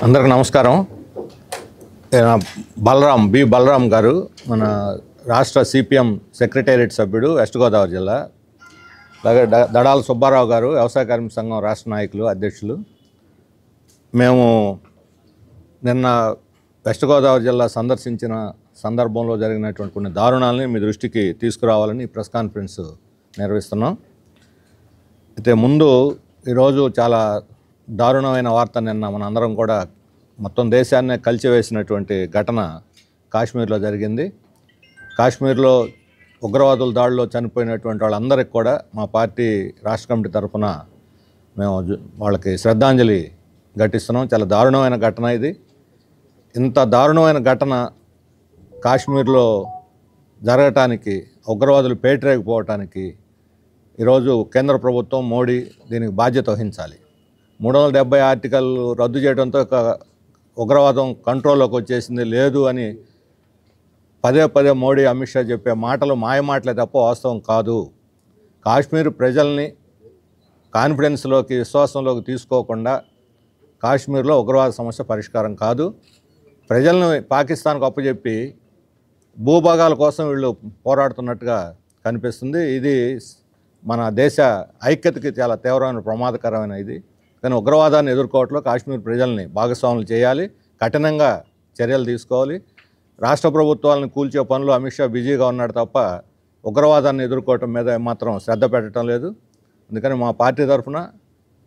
అందరికి నమస్కారం. బలరాం గారు మన రాష్ట్ర సిపిఎం సెక్రటేరియట్ సభ్యుడు, వెస్ట్ గోదావరి జిల్లా. అలాగే దడాల సుబ్బారావు గారు, వ్యవసాయ కార్మిక సంఘం రాష్ట్ర నాయకులు, అధ్యక్షులు. మేము నిన్న వెస్ట్ గోదావరి జిల్లా సందర్శించిన సందర్భంలో జరిగినటువంటి కొన్ని దారుణాలని మీ దృష్టికి తీసుకురావాలని ప్రెస్ కాన్ఫరెన్స్ నిర్వహిస్తున్నాం. అయితే ముందు ఈరోజు చాలా దారుణమైన వార్త నిన్న మనందరం కూడా మొత్తం దేశాన్నే కలిచివేసినటువంటి ఘటన కాశ్మీర్లో జరిగింది. కాశ్మీర్లో ఉగ్రవాదుల దాడిలో చనిపోయినటువంటి వాళ్ళందరికీ కూడా మా పార్టీ రాష్ట్ర కమిటీ తరఫున మేము వాళ్ళకి శ్రద్ధాంజలి ఘటిస్తున్నాం. చాలా దారుణమైన ఘటన ఇది. ఇంత దారుణమైన ఘటన కాశ్మీర్లో జరగటానికి, ఉగ్రవాదులు పేటరేగిపోవటానికి ఈరోజు కేంద్ర ప్రభుత్వం, మోడీ దీనికి బాధ్యత వహించాలి. 370 ఆర్టికల్ రద్దు చేయడంతో ఉగ్రవాదం కంట్రోల్లోకి వచ్చేసింది లేదు అని పదే మోడీ, అమిత్ షా చెప్పే మాటలు మాయమాటలే తప్ప వాస్తవం కాదు. కాశ్మీర్ ప్రజల్ని కాన్ఫిడెన్స్లోకి, విశ్వాసంలోకి తీసుకోకుండా కాశ్మీర్లో ఉగ్రవాద సమస్య పరిష్కారం కాదు. ప్రజలను పాకిస్తాన్కు అప్పచెప్పి భూభాగాల కోసం వీళ్ళు పోరాడుతున్నట్టుగా కనిపిస్తుంది. ఇది మన దేశ ఐక్యతకి చాలా తీవ్రమైన, ప్రమాదకరమైన ఇది. కానీ ఉగ్రవాదాన్ని ఎదుర్కోవట్లో కాశ్మీర్ ప్రజల్ని భాగస్వాములు చేయాలి, కఠినంగా చర్యలు తీసుకోవాలి. రాష్ట్ర ప్రభుత్వాలను కూల్చే పనులు అమిత్ షా బిజీగా ఉన్నాడు తప్ప ఉగ్రవాదాన్ని ఎదుర్కోవటం మీద మాత్రం శ్రద్ధ పెట్టడం లేదు. అందుకని మా పార్టీ తరఫున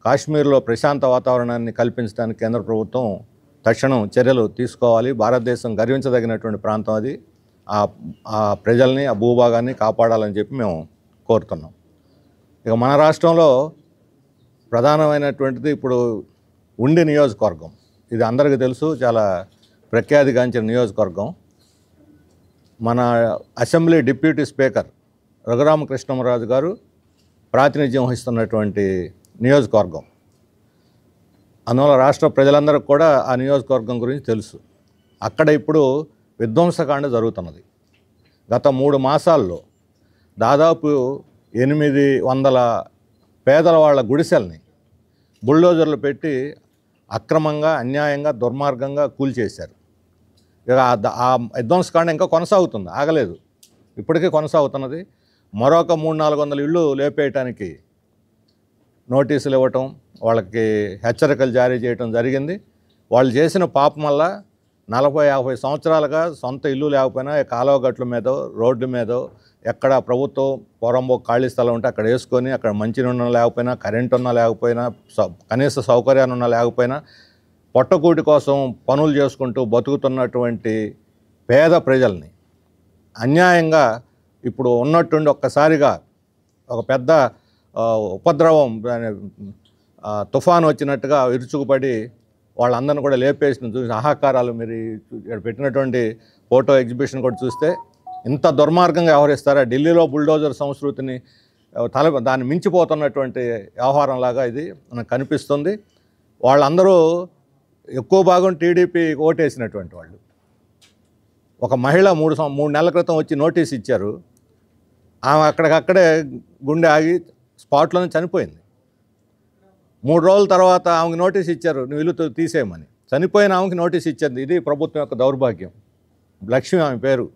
కాశ్మీర్లో ప్రశాంత వాతావరణాన్ని కల్పించడానికి కేంద్ర ప్రభుత్వం తక్షణం చర్యలు తీసుకోవాలి. భారతదేశం గర్వించదగినటువంటి ప్రాంతం అది. ఆ ప్రజల్ని, ఆ భూభాగాన్ని కాపాడాలని చెప్పి మేము కోరుతున్నాం. ఇక మన రాష్ట్రంలో ప్రధానమైనటువంటిది ఇప్పుడు ఉండి నియోజకవర్గం. ఇది అందరికీ తెలుసు, చాలా ప్రఖ్యాతిగాంచిన నియోజకవర్గం. మన అసెంబ్లీ డిప్యూటీ స్పీకర్ రఘురామకృష్ణరాజు గారు ప్రాతినిధ్యం వహిస్తున్నటువంటి నియోజకవర్గం. అందువల్ల రాష్ట్ర ప్రజలందరికీ కూడా ఆ నియోజకవర్గం గురించి తెలుసు. అక్కడ ఇప్పుడు విధ్వంసకాండ జరుగుతున్నది. గత 3 మాసాల్లో దాదాపు 800 పేదల వాళ్ళ గుడిసెల్ని బుల్డోజర్లు పెట్టి అక్రమంగా, అన్యాయంగా, దుర్మార్గంగా కూల్చేశారు. ఇక ఆ విధ్వంసకాండ ఇంకా కొనసాగుతుంది, ఆగలేదు, ఇప్పటికీ కొనసాగుతున్నది. మరొక 300-400 ఇళ్ళు లేపేయటానికి నోటీసులు ఇవ్వటం, వాళ్ళకి హెచ్చరికలు జారీ చేయటం జరిగింది. వాళ్ళు చేసిన పాపం వల్ల 40-50 సంవత్సరాలుగా సొంత ఇల్లు లేకపోయినా కాలువ గట్ల మీదో, రోడ్డు మీదో, ఎక్కడ ప్రభుత్వం పొరంబో ఖాళీ స్థలం ఉంటే అక్కడ వేసుకొని, అక్కడ మంచినీళ్ళు లేకపోయినా, కరెంట్ ఉన్నా లేకపోయినా, కనీస సౌకర్యాలు ఉన్నా లేకపోయినా పొట్టకూటి కోసం పనులు చేసుకుంటూ బతుకుతున్నటువంటి పేద ప్రజల్ని అన్యాయంగా ఇప్పుడు ఉన్నట్టుండి ఒక్కసారిగా ఒక పెద్ద ఉపద్రవం, తుఫాను వచ్చినట్టుగా విరుచుకుపడి వాళ్ళందరిని కూడా లేపేసిన చూసి ఆహాకారాలు. మీరు పెట్టినటువంటి ఫోటో ఎగ్జిబిషన్ కూడా చూస్తే ఇంత దుర్మార్గంగా వ్యవహరిస్తారా? ఢిల్లీలో బుల్డోజర్ సంస్కృతిని దాన్ని మించిపోతున్నటువంటి వ్యవహారంలాగా ఇది మనకు కనిపిస్తుంది. వాళ్ళందరూ ఎక్కువ భాగం టీడీపీ ఓటేసినటువంటి వాళ్ళు. ఒక మహిళ 3 నెలల క్రితం వచ్చి నోటీస్ ఇచ్చారు. ఆమె అక్కడికక్కడే గుండె ఆగి స్పాట్లోనే చనిపోయింది. 3 రోజుల తర్వాత ఆమెకు నోటీస్ ఇచ్చారు, నువ్వు ఇల్లు తీసేయమని. చనిపోయిన ఆమెకి నోటీస్ ఇచ్చింది. ఇది ప్రభుత్వం యొక్క దౌర్భాగ్యం. లక్ష్మి ఆమె పేరు.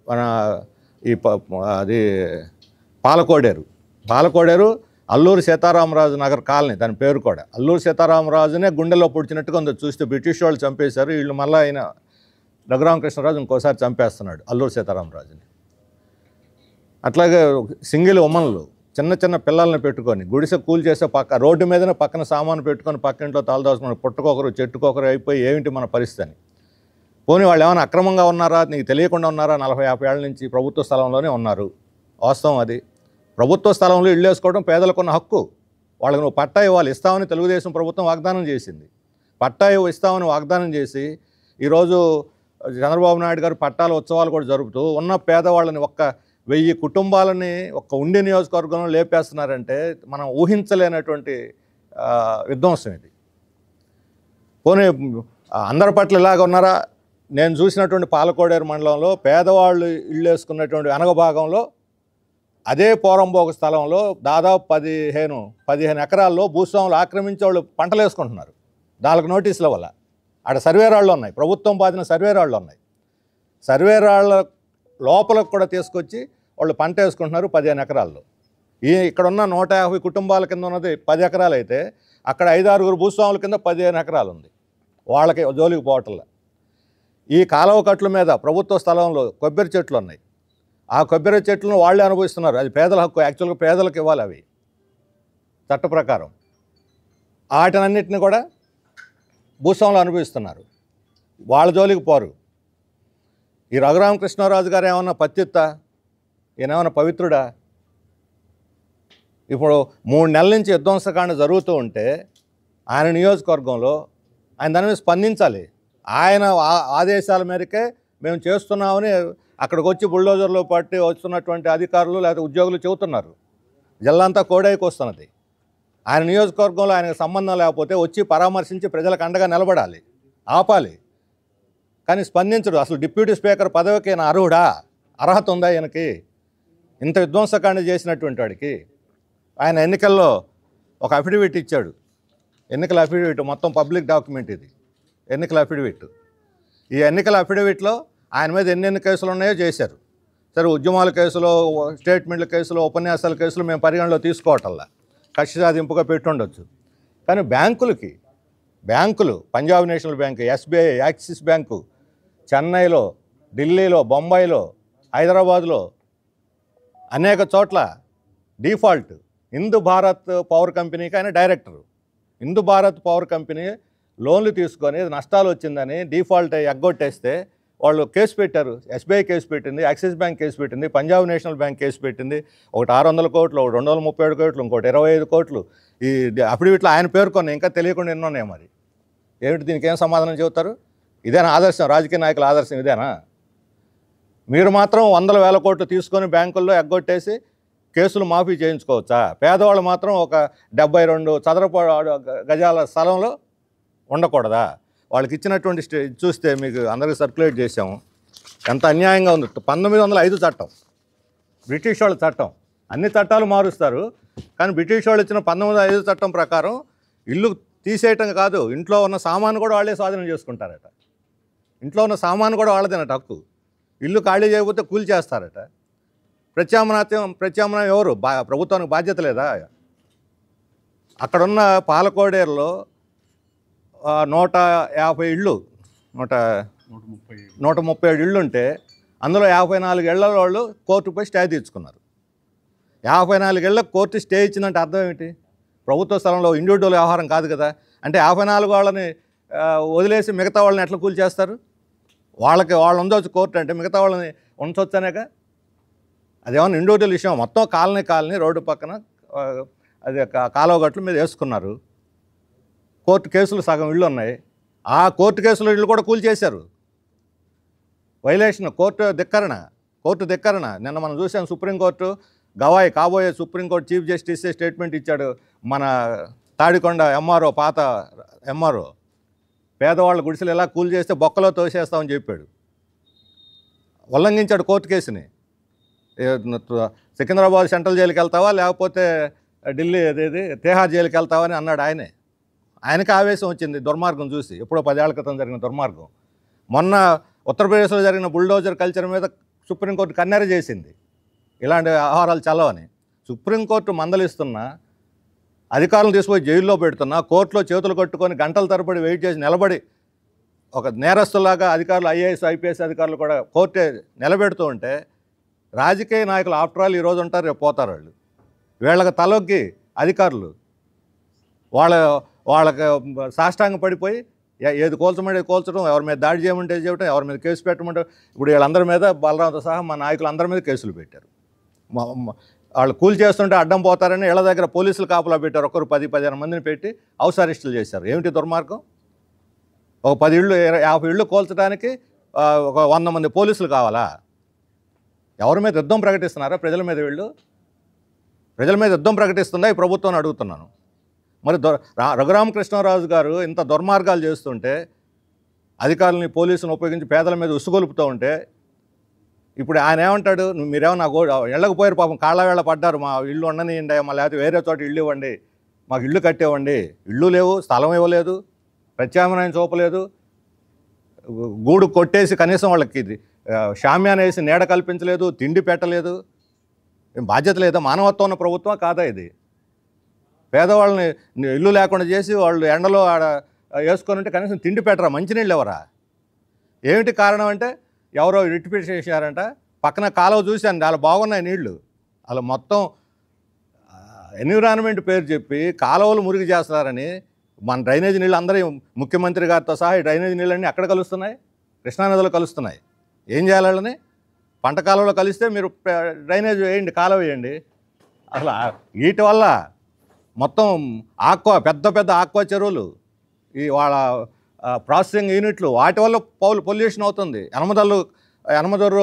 మన అది పాలకోడేరు అల్లూరి సీతారామరాజు నగర్ కాలనీ, దాని పేరు కూడా. అల్లూరి సీతారామరాజునే గుండెలో పొడిచినట్టుగా ఉంది. చూస్తే బ్రిటిష్ వాళ్ళు చంపేశారు, వీళ్ళు మళ్ళీ ఆయన రఘురామకృష్ణరాజు ఇంకోసారి చంపేస్తున్నాడు అల్లూరి సీతారామరాజుని. అట్లాగే సింగిల్ ఉమెన్లు, చిన్న పిల్లల్ని పెట్టుకొని గుడిసె కూల్ చేసే రోడ్డు మీదనే పక్కన సామాను పెట్టుకొని పక్కింట్లో తలదాచుకుని పుట్టుకొకరు చెట్టుకొకరు అయిపోయి ఏమిటి మన పరిస్థితి అని. పోనీ వాళ్ళు ఏమైనా అక్రమంగా ఉన్నారా, నీకు తెలియకుండా ఉన్నారా? 40-50 ఏళ్ళ నుంచి ప్రభుత్వ స్థలంలోనే ఉన్నారు. వాస్తవం అది. ప్రభుత్వ స్థలంలో ఇళ్ళు వేసుకోవడం పేదలకున్న హక్కు. వాళ్ళకి నువ్వు పట్టా ఇవ్వాలి. ఇస్తామని తెలుగుదేశం ప్రభుత్వం వాగ్దానం చేసింది. పట్టా ఇస్తామని వాగ్దానం చేసి ఈరోజు చంద్రబాబు నాయుడు గారు పట్టాల ఉత్సవాలు కూడా జరుపుతూ ఉన్న పేదవాళ్ళని 1000 కుటుంబాలని ఒక్క ఉండి నియోజకవర్గంలో లేపేస్తున్నారంటే మనం ఊహించలేనటువంటి విధ్వంసం ఇది. పోనీ అందరి పట్ల ఇలాగ ఉన్నారా? నేను చూసినటువంటి పాలకోడేరు మండలంలో పేదవాళ్ళు ఇళ్ళు వేసుకున్నటువంటి వెనక భాగంలో అదే పోరంబోక స్థలంలో దాదాపు 15 ఎకరాల్లో భూస్వాములు ఆక్రమించే వాళ్ళు పంటలు వేసుకుంటున్నారు. వాళ్ళకి నోటీసుల వల్ల. ఆడ సర్వే రాళ్ళు ఉన్నాయి, ప్రభుత్వం బాధిన సర్వే రాళ్ళు ఉన్నాయి. సర్వే రాళ్ళ లోపలకు కూడా తీసుకొచ్చి వాళ్ళు పంట వేసుకుంటున్నారు 15 ఎకరాల్లో. ఇక్కడున్న 150 కుటుంబాల కింద ఉన్నది 10 ఎకరాలు అయితే అక్కడ 5-6 భూస్వాముల కింద 15 ఎకరాలు ఉంది. వాళ్ళకి జోలికి పోవట్ల. ఈ కాలువ కట్ల మీద ప్రభుత్వ స్థలంలో కొబ్బరి చెట్లు ఉన్నాయి. ఆ కొబ్బరి చెట్లను వాళ్ళే అనుభవిస్తున్నారు. అది పేదల హక్కు, యాక్చువల్గా పేదలకు ఇవ్వాలి అవి చట్ట ప్రకారం. వాటినన్నిటిని కూడా భూస్వాములు అనుభవిస్తున్నారు, వాళ్ళ జోలికి పోరు. ఈ రఘురామకృష్ణరాజు గారు ఏమన్నా పత్తిత్తా? ఈయన ఏమన్నా పవిత్రుడా? ఇప్పుడు 3 నెలల నుంచి విధ్వంసకాండ జరుగుతూ ఉంటే ఆయన నియోజకవర్గంలో ఆయన దాని మీద స్పందించాలి. ఆయన ఆదేశాల మేరకే మేము చేస్తున్నామని అక్కడికి వచ్చి బుల్డోజర్లో పట్టి వస్తున్నటువంటి అధికారులు లేకపోతే ఉద్యోగులు చెబుతున్నారు. జిల్లాంతా కోడైకి వస్తున్నది. ఆయన నియోజకవర్గంలో ఆయనకు సంబంధం లేకపోతే వచ్చి పరామర్శించి ప్రజలకు అండగా నిలబడాలి, ఆపాలి. కానీ స్పందించడు. అసలు డిప్యూటీ స్పీకర్ పదవికి ఈయన అర్హుడా? అర్హత ఉందా ఈయనకి? ఇంత విధ్వంసకాండ చేసినటువంటి వాడికి. ఆయన ఎన్నికల్లో ఒక అఫిడవిట్ ఇచ్చాడు. ఎన్నికల అఫిడవిట్ మొత్తం పబ్లిక్ డాక్యుమెంట్ ఇది, ఎన్నికల అఫిడవిట్. ఈ ఎన్నికల అఫిడవిట్లో ఆయన మీద ఎన్నెన్ని కేసులు ఉన్నాయో చేశారు. సరే, ఉద్యమాల కేసులో, స్టేట్మెంట్ల కేసులో, ఉపన్యాసాల కేసులు మేము పరిగణలో తీసుకోవటల్లా, కక్ష సాధింపుగా పెట్టుండొచ్చు. కానీ బ్యాంకులు Punjab national bank, SBI, axis bank, చెన్నైలో, ఢిల్లీలో, బొంబాయిలో, హైదరాబాద్లో అనేక చోట్ల డిఫాల్ట్. హిందూ భారత్ పవర్ కంపెనీకి ఆయన director. Hindu Bharat power company లోన్లు తీసుకొని నష్టాలు వచ్చిందని డిఫాల్ట్ ఎగ్గొట్టేస్తే వాళ్ళు కేసు పెట్టారు. ఎస్బీఐ కేసు పెట్టింది, యాక్సిస్ బ్యాంక్ కేసు పెట్టింది, పంజాబ్ నేషనల్ బ్యాంక్ కేసు పెట్టింది. ఒకటి 600 కోట్లు, ఒకటి 237 కోట్లు, ఇంకోటి 25 కోట్లు. ఈ అఫిడవిట్లో ఆయన పేర్కొన్నాయి, ఇంకా తెలియకుండా ఎన్నో ఉన్నాయి. మరి ఏమిటి దీనికి ఏం సమాధానం చెబుతారు? ఇదేనా ఆదర్శం? రాజకీయ నాయకుల ఆదర్శం ఇదేనా? మీరు మాత్రం 100,000 కోట్లు తీసుకొని బ్యాంకుల్లో ఎగ్గొట్టేసి కేసులు మాఫీ చేయించుకోవచ్చా? పేదవాళ్ళు మాత్రం ఒక 72 చదరపు గజాల స్థలంలో ఉండకూడదా? వాళ్ళకి ఇచ్చినటువంటి చూస్తే మీకు అందరికీ సర్క్యులేట్ చేసాము, ఎంత అన్యాయంగా ఉంది. 1905 చట్టం, బ్రిటిష్ వాళ్ళ చట్టం. అన్ని చట్టాలు మారుస్తారు, కానీ బ్రిటిష్ వాళ్ళు ఇచ్చిన 1905 చట్టం ప్రకారం ఇల్లు తీసేయటం కాదు, ఇంట్లో ఉన్న సామాను కూడా వాళ్ళే స్వాధీనం చేసుకుంటారట. ఇంట్లో ఉన్న సామాను కూడా వాళ్ళదేనట హక్కు. ఇల్లు ఖాళీ చేయకపోతే కూలి చేస్తారట. ప్రత్యామ్నాయం ఎవరు? ప్రభుత్వానికి బాధ్యత లేదా? అక్కడున్న పాలకోడేరులో 150 ఇళ్ళు, 137 ఇళ్ళు ఉంటే అందులో 54 ఇళ్ల వాళ్ళు కోర్టుపై స్టే తెచ్చుకున్నారు. 54 ఇళ్లకు కోర్టు స్టే ఇచ్చిందంటే అర్థం ఏమిటి? ప్రభుత్వ స్థలంలో ఇండివిజువల్ వ్యవహారం కాదు కదా. అంటే 54 వాళ్ళని వదిలేసి మిగతా వాళ్ళని ఎట్లా కూలి చేస్తారు? వాళ్ళు ఉండవచ్చు కోర్టు అంటే, మిగతా వాళ్ళని ఉంచవచ్చనేగా. అదేమన్నా ఇండివిజువల్ విషయం? మొత్తం కాలనీ రోడ్డు పక్కన అది కాలువ గట్ల మీద వేసుకున్నారు. కోర్టు కేసులు సగం ఇళ్ళు ఉన్నాయి. ఆ కోర్టు కేసులో ఇళ్ళు కూడా కూల్ చేశారు. వైలేషన్, కోర్టు ధిక్కరణ. నిన్న మనం చూసాం, సుప్రీంకోర్టు గవాయి కాబోయే సుప్రీంకోర్టు చీఫ్ జస్టిస్ స్టేట్మెంట్ ఇచ్చాడు. మన తాడికొండ ఎంఆర్ఓ, పాత ఎంఆర్ఓ, పేదవాళ్ళ గుడిసెలు ఎలా కూల్ చేస్తే బొక్కలో తోసేస్తామని చెప్పాడు. ఉల్లంఘించాడు కోర్టు కేసుని. సికింద్రాబాద్ సెంట్రల్ జైలుకి వెళ్తావా లేకపోతే ఢిల్లీ తిహార్ జైలుకి వెళ్తావా అని అన్నాడు ఆయనకి ఆవేశం వచ్చింది దుర్మార్గం చూసి. ఎప్పుడో 10 ఏళ్ల క్రితం జరిగిన దుర్మార్గం. మొన్న ఉత్తరప్రదేశ్లో జరిగిన బుల్డోజర్ కల్చర్ మీద సుప్రీంకోర్టు కన్నెర చేసింది, ఇలాంటి వ్యవహారాలు చల్లవని. సుప్రీంకోర్టు మందలిస్తున్నా, అధికారులను తీసుకుపోయి జైల్లో పెడుతున్నా, కోర్టులో చేతులు కట్టుకొని గంటల తరబడి వెయిట్ చేసి నిలబడి ఒక నేరస్తులాగా అధికారులు, ఐఏఎస్ ఐపీఎస్ అధికారులు కూడా కోర్టే నిలబెడుతూ ఉంటే, రాజకీయ నాయకులు ఆఫ్టర్ ఆల్ ఈరోజు ఉంటారు, రేపు పోతారు. వీళ్ళకి తలొగ్గి అధికారులు వాళ్ళకి సాష్టాంగ పడిపోయి ఏది కోల్చమంటే కోల్చడం, ఎవరి మీద దాడి చేయమంటే చేయటం, ఎవరి మీద కేసు పెట్టమంటే. ఇప్పుడు వీళ్ళందరి మీద, బలరాంతో సహా మా నాయకులు అందరి మీద కేసులు పెట్టారు. వాళ్ళు కూల్ చేస్తుంటే అడ్డం పోతారని ఇళ్ల దగ్గర పోలీసులు కాపలా పెట్టారు. ఒకరు 10-15 మందిని పెట్టి హౌస్ అరెస్టులు చేశారు. ఏమిటి దుర్మార్గం? ఒక 10 ఇళ్ళు 50 ఇళ్ళు కోల్చడానికి ఒక 100 మంది పోలీసులు కావాలా? ఎవరి మీద యుద్ధం ప్రకటిస్తున్నారా? ప్రజల మీద ప్రజల మీద యుద్ధం ప్రకటిస్తుందా ఈ ప్రభుత్వాన్ని అడుగుతున్నాను. మరి రఘురామకృష్ణరాజు గారు ఇంత దుర్మార్గాలు చేస్తుంటే, అధికారులని పోలీసులను ఉపయోగించి పేదల మీద ఉసుగొలుపుతూ ఉంటే, ఇప్పుడు ఆయన ఏమంటాడు? మీరేమో నాకు ఇళ్ళకు పోయారు, పాపం కాళ్ళ వేళ పడ్డారు, మా ఇల్లు ఉండనియండి, మా లేకపోతే వేరే చోట ఇల్లు ఇవ్వండి, మాకు ఇల్లు కట్టేవ్వండి. ఇల్లు లేవు, స్థలం ఇవ్వలేదు, ప్రత్యామ్నాయం చూపలేదు. గూడు కొట్టేసి కనీసం వాళ్ళకి షామ్యాన వేసి నీడ కల్పించలేదు, తిండి పెట్టలేదు. ఏం బాధ్యత లేదా? మానవత్వం ఉన్న ప్రభుత్వం కాదా ఇది? పేదవాళ్ళని ఇల్లు లేకుండా చేసి వాళ్ళు ఎండలో ఆడ వేసుకొని ఉంటే కనీసం తిండి పెట్టరా, మంచినీళ్ళు ఎవరా? ఏమిటి కారణం అంటే ఎవరో రిట్రిపీట్ చేశారంట, పక్కన కాలువ చూశాను, చాలా బాగున్నాయి నీళ్లు. అలా మొత్తం ఎన్విరాన్మెంట్ పేరు చెప్పి కాలువలు మురిగి చేస్తున్నారని మన డ్రైనేజ్ నీళ్ళు అందరూ ముఖ్యమంత్రి గారితో సహా ఈ డ్రైనేజ్ నీళ్ళన్నీ ఎక్కడ కలుస్తున్నాయి? కృష్ణానదిలో కలుస్తున్నాయి. ఏం చేయాలి వాళ్ళని? పంట కాలువలో కలిస్తే మీరు డ్రైనేజ్ వేయండి, కాలువ వేయండి. అసలు వీటి వల్ల మొత్తం పెద్ద పెద్ద ఆక్వా చెరువులు, ఈ వాళ్ళ ప్రాసెసింగ్ యూనిట్లు, వాటి వల్ల పొల్యూషన్ అవుతుంది. యనమదొర్రు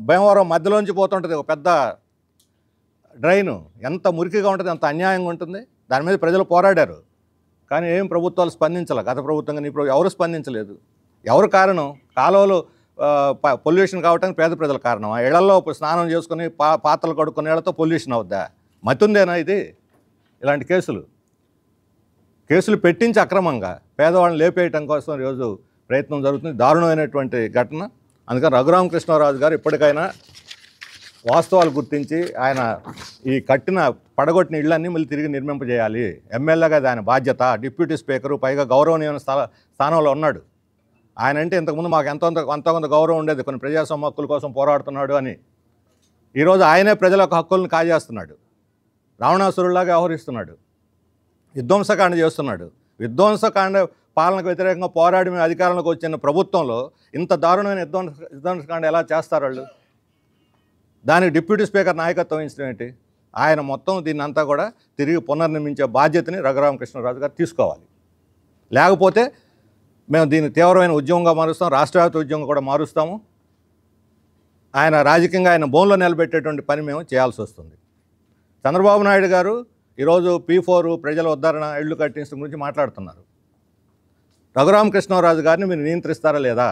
భీమవరం మధ్యలోంచి పోతుంటుంది ఒక పెద్ద డ్రైను. ఎంత మురికిగా ఉంటుంది, ఎంత అన్యాయంగా ఉంటుంది. దాని మీద ప్రజలు పోరాడారు, కానీ ఏం ప్రభుత్వాలు స్పందించాలి. గత ప్రభుత్వం కానీ ఇప్పుడు ఎవరు స్పందించలేదు. ఎవరు కారణం? కాలువలు పొల్యూషన్ కావటానికి పేద ప్రజల కారణం. ఆ ఇళ్లలో స్నానం చేసుకుని పాత్రలు కడుక్కునే ఇళ్లతో పొల్యూషన్ అవుద్దా? మతుందేనా ఇది? ఇలాంటి కేసులు పెట్టించి అక్రమంగా పేదవాళ్ళని లేపేయటం కోసం ఈరోజు ప్రయత్నం జరుగుతుంది. దారుణమైనటువంటి ఘటన. అందుకని రఘురామకృష్ణరాజు గారు ఇప్పటికైనా వాస్తవాలు గుర్తించి ఆయన ఈ పడగొట్టిన ఇళ్ళన్నీ మళ్ళీ తిరిగి నిర్మింపజేయాలి. ఎమ్మెల్యేగా ఆయన బాధ్యత. డిప్యూటీ స్పీకరు, పైగా గౌరవనీయమైన స్థానంలో ఉన్నాడు. ఆయన అంటే ఇంతకుముందు మాకు కొంత గౌరవం ఉండేది, కొన్ని ప్రజాస్వామ్య హక్కుల కోసం పోరాడుతున్నాడు అని. ఈరోజు ఆయనే ప్రజల యొక్క హక్కులను కాజేస్తున్నాడు, రావణాసురుడిలాగా వ్యవహరిస్తున్నాడు, విధ్వంసకాండ చేస్తున్నాడు. విధ్వంసకాండ పాలనకు వ్యతిరేకంగా పోరాడి మేము అధికారంలోకి వచ్చిన ప్రభుత్వంలో ఇంత దారుణమైన విధ్వంసకాండ ఎలా చేస్తారు వాళ్ళు? దానికి డిప్యూటీ స్పీకర్ నాయకత్వం వహించడం ఏంటి? ఆయన మొత్తం దీన్ని అంతా కూడా తిరిగి పునర్నిర్మించే బాధ్యతని రఘురామకృష్ణరాజు గారు తీసుకోవాలి. లేకపోతే మేము దీన్ని తీవ్రమైన ఉద్యమంగా మారుస్తాం, రాష్ట్రవ్యాప్త ఉద్యమం కూడా మారుస్తాము. ఆయన రాజకీయంగా ఆయన బోన్లో నిలబెట్టేటువంటి పని మేము చేయాల్సి వస్తుంది. చంద్రబాబు నాయుడు గారు ఈరోజు P4 ప్రజల ఉద్ధరణ, ఇళ్ళు కట్టించడం గురించి మాట్లాడుతున్నారు. రఘురామకృష్ణరాజు గారిని మీరు నియంత్రిస్తారా లేదా?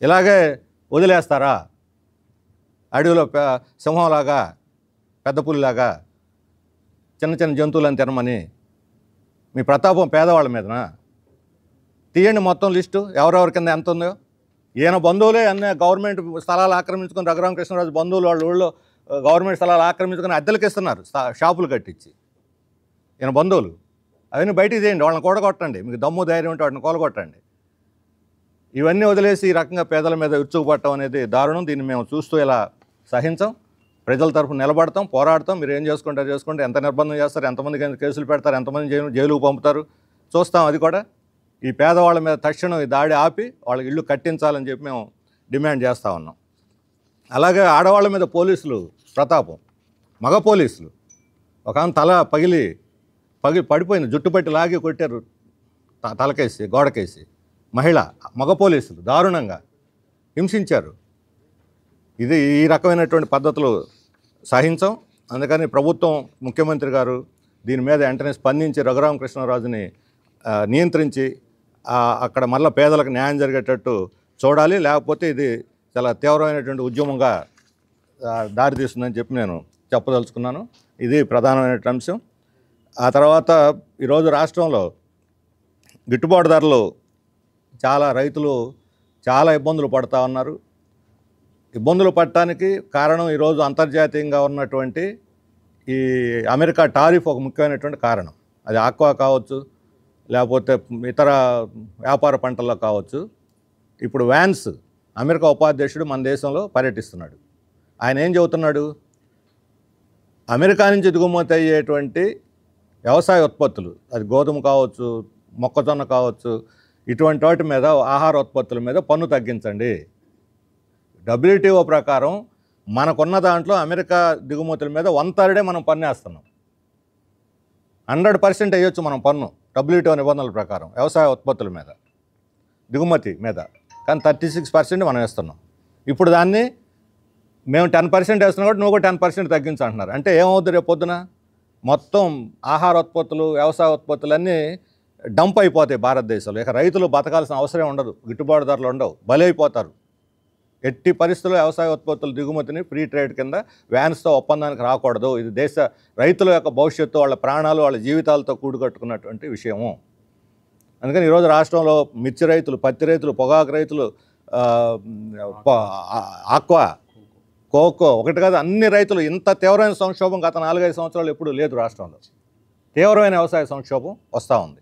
ఇలాగే వదిలేస్తారా? అడవిలో సింహంలాగా, పెద్ద పులిలాగా చిన్న చిన్న జంతువులను తినమని మీ ప్రతాపం పేదవాళ్ళ మీదనా? తీయండి మొత్తం లిస్టు, ఎవరెవరి కింద ఎంత ఉందో. ఈయన బంధువులే అన్నీ గవర్నమెంట్ స్థలాలు ఆక్రమించుకొని, రఘురామకృష్ణరాజు బంధువులు వాళ్ళ ఊళ్ళో గవర్నమెంట్ స్థలాలు ఆక్రమించుకొని అద్దెలకు ఇస్తున్నారు, షాపులు కట్టించి. ఈయన బంధువులు అవన్నీ బయటికి తీయండి, వాళ్ళని కూడగొట్టండి. మీకు దమ్ము ధైర్యం ఉంటే వాటిని కూలగొట్టండి. ఇవన్నీ వదిలేసి ఈ రకంగా పేదల మీద విరుచుకుపడటం అనేది దారుణం. దీన్ని మేము చూస్తూ ఇలా సహించాం. ప్రజల తరఫున నిలబడతాం, పోరాడతాం. మీరు ఏం చేసుకుంటారు చేసుకోండి. ఎంత నిర్బంధం చేస్తారు, ఎంతమందికి కేసులు పెడతారు, ఎంతమంది జైలుకు పంపుతారు చూస్తాం. అది కూడా ఈ పేదవాళ్ళ మీద తక్షణం ఈ దాడి ఆపి వాళ్ళకి ఇళ్ళు కట్టించాలని చెప్పి మేము డిమాండ్ చేస్తూ ఉన్నాం. అలాగే ఆడవాళ్ళ మీద పోలీసులు ప్రతాపం, మగ పోలీసులు ఒక తల పడిపోయింది, జుట్టు పట్టి లాగి కొట్టారు, తలకేసి గోడకేసి. మగ పోలీసులు దారుణంగా హింసించారు. ఈ రకమైనటువంటి పద్ధతులు సహించం. అందుకని ప్రభుత్వం, ముఖ్యమంత్రి గారు దీని మీద వెంటనే స్పందించి రఘురామకృష్ణరాజుని నియంత్రించి అక్కడ మళ్ళీ పేదలకు న్యాయం జరిగేటట్టు చూడాలి. లేకపోతే ఇది చాలా తీవ్రమైనటువంటి ఉద్యమంగా దారితీస్తుందని చెప్పి నేను చెప్పదలుచుకున్నాను. ఇది ప్రధానమైనటువంటి అంశం. ఆ తర్వాత ఈరోజు రాష్ట్రంలో గిట్టుబాటు ధరలు రైతులు చాలా ఇబ్బందులు పడుతూ ఉన్నారు. ఇబ్బందులు పడటానికి కారణం ఈరోజు అంతర్జాతీయంగా ఉన్నటువంటి ఈ అమెరికా టారిఫ్ ఒక ముఖ్యమైనటువంటి కారణం. అది ఆక్వా కావచ్చు, లేకపోతే ఇతర వ్యాపార పంటల్లో కావచ్చు. ఇప్పుడు వ్యాన్స్ అమెరికా ఉపాధ్యక్షుడు మన దేశంలో పర్యటిస్తున్నాడు. ఆయన ఏం చెబుతున్నాడు? అమెరికా నుంచి దిగుమతి అయ్యేటువంటి వ్యవసాయ ఉత్పత్తులు, అది గోధుమ కావచ్చు, మొక్కజొన్న కావచ్చు, ఇటువంటి వాటి మీద, ఆహార ఉత్పత్తుల మీద పన్ను తగ్గించండి. WTO ప్రకారం మనకున్న దాంట్లో అమెరికా దిగుమతుల మీద 1/3 మనం పన్ను వేస్తున్నాం. 100% వేయొచ్చు మనం పన్ను WTO నిబంధనల ప్రకారం వ్యవసాయ ఉత్పత్తుల మీద, దిగుమతి మీద. కానీ 36% మనం వేస్తున్నాం. ఇప్పుడు దాన్ని మేము 10% వేస్తున్నాం కాబట్టి నువ్వు కూడా 10% తగ్గించంటున్నారు. అంటే ఏమవుతుంది? రేపు పొద్దున మొత్తం ఆహార ఉత్పత్తులు, వ్యవసాయ ఉత్పత్తులన్నీ డంప్ అయిపోతాయి భారతదేశంలో. ఇక రైతులు బతకాల్సిన అవసరం ఉండదు, గిట్టుబాటు ధరలు ఉండవు, బలైపోతారు. ఎట్టి పరిస్థితుల్లో వ్యవసాయ ఉత్పత్తుల దిగుమతిని ఫ్రీ ట్రేడ్ కింద వ్యాన్స్తో ఒప్పందానికి రాకూడదు. ఇది దేశ రైతుల యొక్క భవిష్యత్తు, వాళ్ళ ప్రాణాలు, వాళ్ళ జీవితాలతో కూడుకట్టుకున్నటువంటి విషయము. అందుకని ఈరోజు రాష్ట్రంలో మిర్చి రైతులు, పత్తి రైతులు, పొగాకు రైతులు, ఆక్వా, కోకో, ఒకటి కాదు అన్ని రైతులు ఇంత తీవ్రమైన సంక్షోభం గత 4-5 సంవత్సరాలు ఎప్పుడూ లేదు రాష్ట్రంలో. తీవ్రమైన వ్యవసాయ సంక్షోభం వస్తూ ఉంది.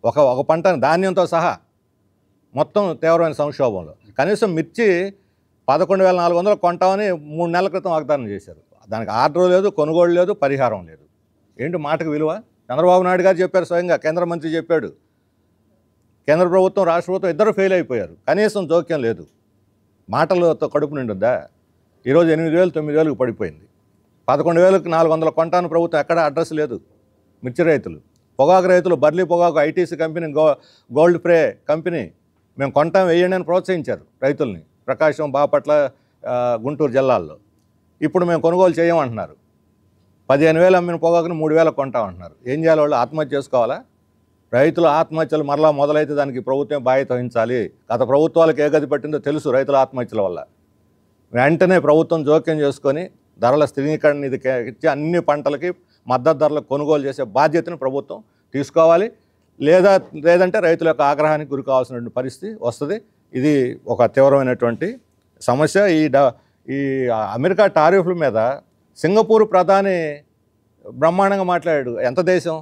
ఒక పంట ధాన్యంతో సహా మొత్తం తీవ్రమైన సంక్షోభంలో. కనీసం మిర్చి 11,400 కొంటామని 3 నెలల క్రితం వాగ్దానం చేశారు. దానికి ఆర్డర్ లేదు, కొనుగోలు లేదు, పరిహారం లేదు. ఏంటి మాటకు విలువ? చంద్రబాబు నాయుడు గారు చెప్పారు, స్వయంగా కేంద్ర మంత్రి చెప్పాడు. కేంద్ర ప్రభుత్వం, రాష్ట్ర ప్రభుత్వం ఇద్దరు ఫెయిల్ అయిపోయారు. కనీసం జోక్యం లేదు. మాటలతో కడుపు నిండుద్దా? ఈరోజు 8,000, 9,000కు పడిపోయింది. 11,400 కొంటాను ప్రభుత్వం, ఎక్కడ అడ్రస్ లేదు. మిర్చి రైతులు, పొగాకు రైతులు, బర్లీ పొగాకు, ఐటీసీ కంపెనీ, గోల్డ్ ప్రే కంపెనీ మేము కొంటాం, వేయండి అని ప్రోత్సహించారు రైతుల్ని ప్రకాశం, బాపట్ల, గుంటూరు జిల్లాల్లో. ఇప్పుడు మేము కొనుగోలు చేయమంటున్నారు. 15,000 అమ్మిన పొగాకుని 3,000 కొంటామంటున్నారు. ఏం చేయాలి? వాళ్ళు ఆత్మహత్య చేసుకోవాలా? రైతుల ఆత్మహత్యలు మరలా మొదలైతే దానికి ప్రభుత్వం బాధ్యత వహించాలి. గత ప్రభుత్వాలకు ఏ గతి పట్టిందో తెలుసు. రైతుల ఆత్మహత్యల వల్ల వెంటనే ప్రభుత్వం జోక్యం చేసుకొని ధరల స్థిరీకరణ నిధి ఇచ్చి అన్ని పంటలకి మద్దతు ధరలకు కొనుగోలు చేసే బాధ్యతను ప్రభుత్వం తీసుకోవాలి. లేదంటే రైతుల యొక్క ఆగ్రహానికి గురి కావాల్సిన పరిస్థితి వస్తుంది. ఇది ఒక తీవ్రమైనటువంటి సమస్య. ఈ అమెరికా టారిఫ్ల మీద సింగపూర్ ప్రధాని బ్రహ్మాండంగా మాట్లాడాడు. ఎంత దేశం?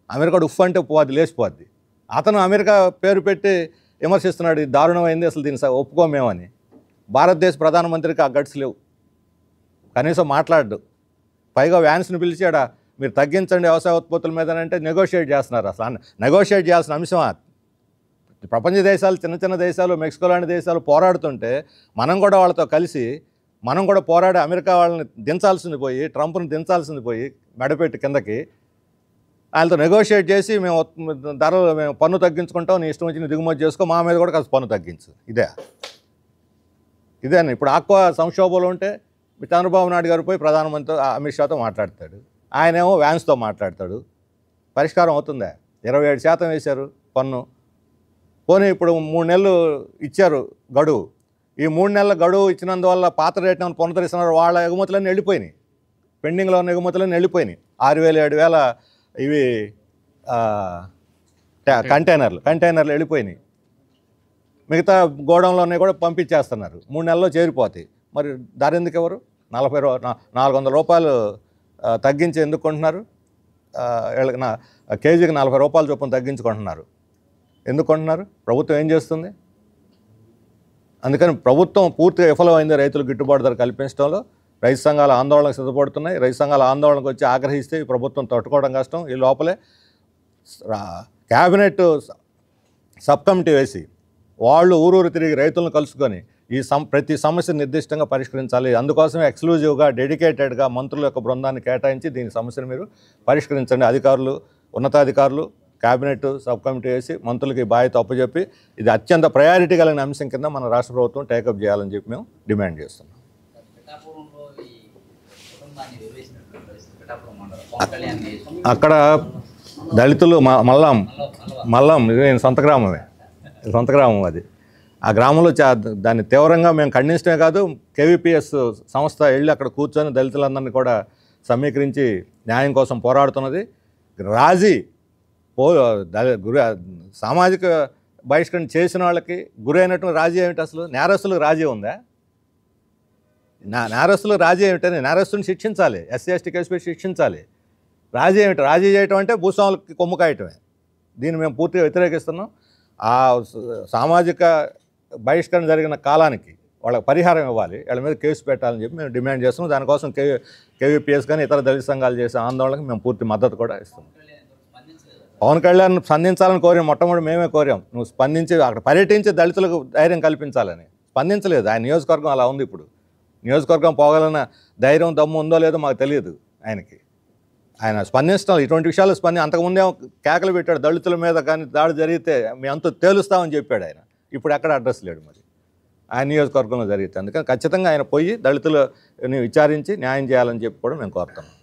అమెరికా ఉఫ్ అంటే పోద్ది, లేచిపోద్ది. అతను అమెరికా పేరు పెట్టి విమర్శిస్తున్నాడు. ఇది దారుణమైంది, అసలు దీన్ని ఒప్పుకోమేమని. భారతదేశ ప్రధానమంత్రికి ఆ గట్స్ లేవు, కనీసం మాట్లాడు. పైగా వ్యాన్స్ని పిలిచాడా, మీరు తగ్గించండి వ్యవసాయ ఉత్పత్తుల మీద అంటే నెగోషియేట్ చేస్తున్నారు. అసలు నెగోషియేట్ చేయాల్సిన అంశమా? ప్రపంచ దేశాలు, చిన్న దేశాలు, మెక్సికో లాంటి దేశాలు పోరాడుతుంటే మనం కూడా వాళ్ళతో కలిసి మనం కూడా పోరాడి అమెరికా వాళ్ళని దించాల్సింది పోయి, ట్రంప్ని దించాల్సింది పోయి మెడపెట్టి కిందకి వాళ్ళతో నెగోషియేట్ చేసి మేము పన్ను తగ్గించుకుంటాం, నీ ఇష్టం వచ్చి దిగుమతి చేసుకో, మా మీద కూడా కాస్త పన్ను తగ్గించు. ఇదే ఇప్పుడు ఆక్వా సంక్షోభంలో ఉంటే చంద్రబాబు నాయుడు గారు పోయి ప్రధానమంత్రి అమిత్ షాతో మాట్లాడతాడు. ఆయనేమో వ్యాన్స్తో మాట్లాడతాడు. పరిష్కారం అవుతుందా? 27% వేశారు పన్ను. పోనీ ఇప్పుడు 3 నెలలు ఇచ్చారు గడువు. ఈ 3 నెలల గడువు ఇచ్చినందువల్ల పాత రేట్ను పునరుద్ధరిస్తున్నారు. వాళ్ళ ఎగుమతులన్నీ వెళ్ళిపోయినాయి. పెండింగ్లో ఉన్న ఎగుమతులన్నీ వెళ్ళిపోయినాయి. 6,000, 7,000 ఇవి కంటైనర్లు వెళ్ళిపోయినాయి. మిగతా గోడౌన్లోనే కూడా పంపించేస్తున్నారు. 3 నెలల్లో చేరిపోతాయి. మరి ధర ఎందుకు ఎవరు? 400 రూపాయలు తగ్గించి ఎందుకు కొంటున్నారు? కేజీకి 40 రూపాయల చొప్పున తగ్గించుకుంటున్నారు. ఎందుకు కొంటున్నారు? ప్రభుత్వం ఏం చేస్తుంది? అందుకని ప్రభుత్వం పూర్తిగా విఫలమైంది రైతులు గిట్టుబాటు ధర కల్పించడంలో. రైతు సంఘాలు ఆందోళనకు సిద్ధపడుతున్నాయి. రైతు సంఘాలు ఆందోళనకు వచ్చి ఆగ్రహిస్తే ఈ ప్రభుత్వం తట్టుకోవడం కష్టం. ఈ లోపలే క్యాబినెట్ సబ్ కమిటీ వేసి వాళ్ళు ఊరూరు తిరిగి రైతులను కలుసుకొని ప్రతి సమస్యను నిర్దిష్టంగా పరిష్కరించాలి. అందుకోసమే ఎక్స్క్లూజివ్గా, డెడికేటెడ్గా మంత్రుల యొక్క బృందాన్ని కేటాయించి దీని సమస్యను మీరు పరిష్కరించండి. అధికారులు, ఉన్నతాధికారులు క్యాబినెట్ సబ్ కమిటీ వేసి మంత్రులకి బాధ్యత అప్పచెప్పి ఇది అత్యంత ప్రయారిటీ కలిగిన అంశం కింద మన రాష్ట్ర ప్రభుత్వం టేకప్ చేయాలని చెప్పి మేము డిమాండ్ చేస్తున్నాం. అక్కడ దళితులు మల్లం ఇది సొంత గ్రామం అది. ఆ గ్రామంలో దాన్ని తీవ్రంగా మేము ఖండించడమే కాదు, కేవీపీఎస్ సంస్థ వెళ్ళి అక్కడ కూర్చొని దళితులందరినీ కూడా సమీకరించి న్యాయం కోసం పోరాడుతున్నది. రాజీ సామాజిక బహిష్కరణ చేసిన వాళ్ళకి గురైనటువంటి రాజీ ఏమిటి? అసలు నేరస్తులకు రాజీ ఉందా? నేరస్తులకు రాజీ ఏమిటని? నేరస్తుని శిక్షించాలి, ఎస్సీ ఎస్టీ కేసు పెట్టి శిక్షించాలి. రాజీ ఏమిటి? రాజీ చేయటం అంటే భూస్వాములకి కొమ్ము కాయటమే. దీన్ని మేము పూర్తిగా వ్యతిరేకిస్తున్నాం. ఆ సామాజిక బహిష్కరణ జరిగిన కాలానికి వాళ్ళకి పరిహారం ఇవ్వాలి, వాళ్ళ మీద కేసు పెట్టాలని చెప్పి మేము డిమాండ్ చేస్తున్నాం. దానికోసం కేవీపీఎస్ కానీ ఇతర దళిత సంఘాలు చేసే ఆందోళనకు మేము పూర్తి మద్దతు కూడా ఇస్తున్నాం. పవన్ కళ్యాణ్ స్పందించాలని కోరాం, మొట్టమొదటి మేమే కోరాం. నువ్వు స్పందించి అక్కడ పర్యటించి దళితులకు ధైర్యం కల్పించాలని. స్పందించలేదు. ఆయన నియోజకవర్గం అలా ఉంది. ఇప్పుడు నియోజకవర్గం పోగలన ధైర్యం, దమ్ము ఉందో లేదో మాకు తెలియదు ఆయనకి. ఆయన స్పందించడం ఇటువంటి విషయాలు అంతకుముందే కేకలు పెట్టాడు. దళితుల మీద కానీ దాడి జరిగితే మేము అంత తేలుస్తామని చెప్పాడు ఆయన. ఇప్పుడు ఎక్కడ అడ్రస్ లేడు. మరి ఆయన నియోజకవర్గంలో జరిగితే అందుకని ఖచ్చితంగా ఆయన పోయి దళితులని విచారించి న్యాయం చేయాలని చెప్పి కూడా మేము కోరుతున్నాం.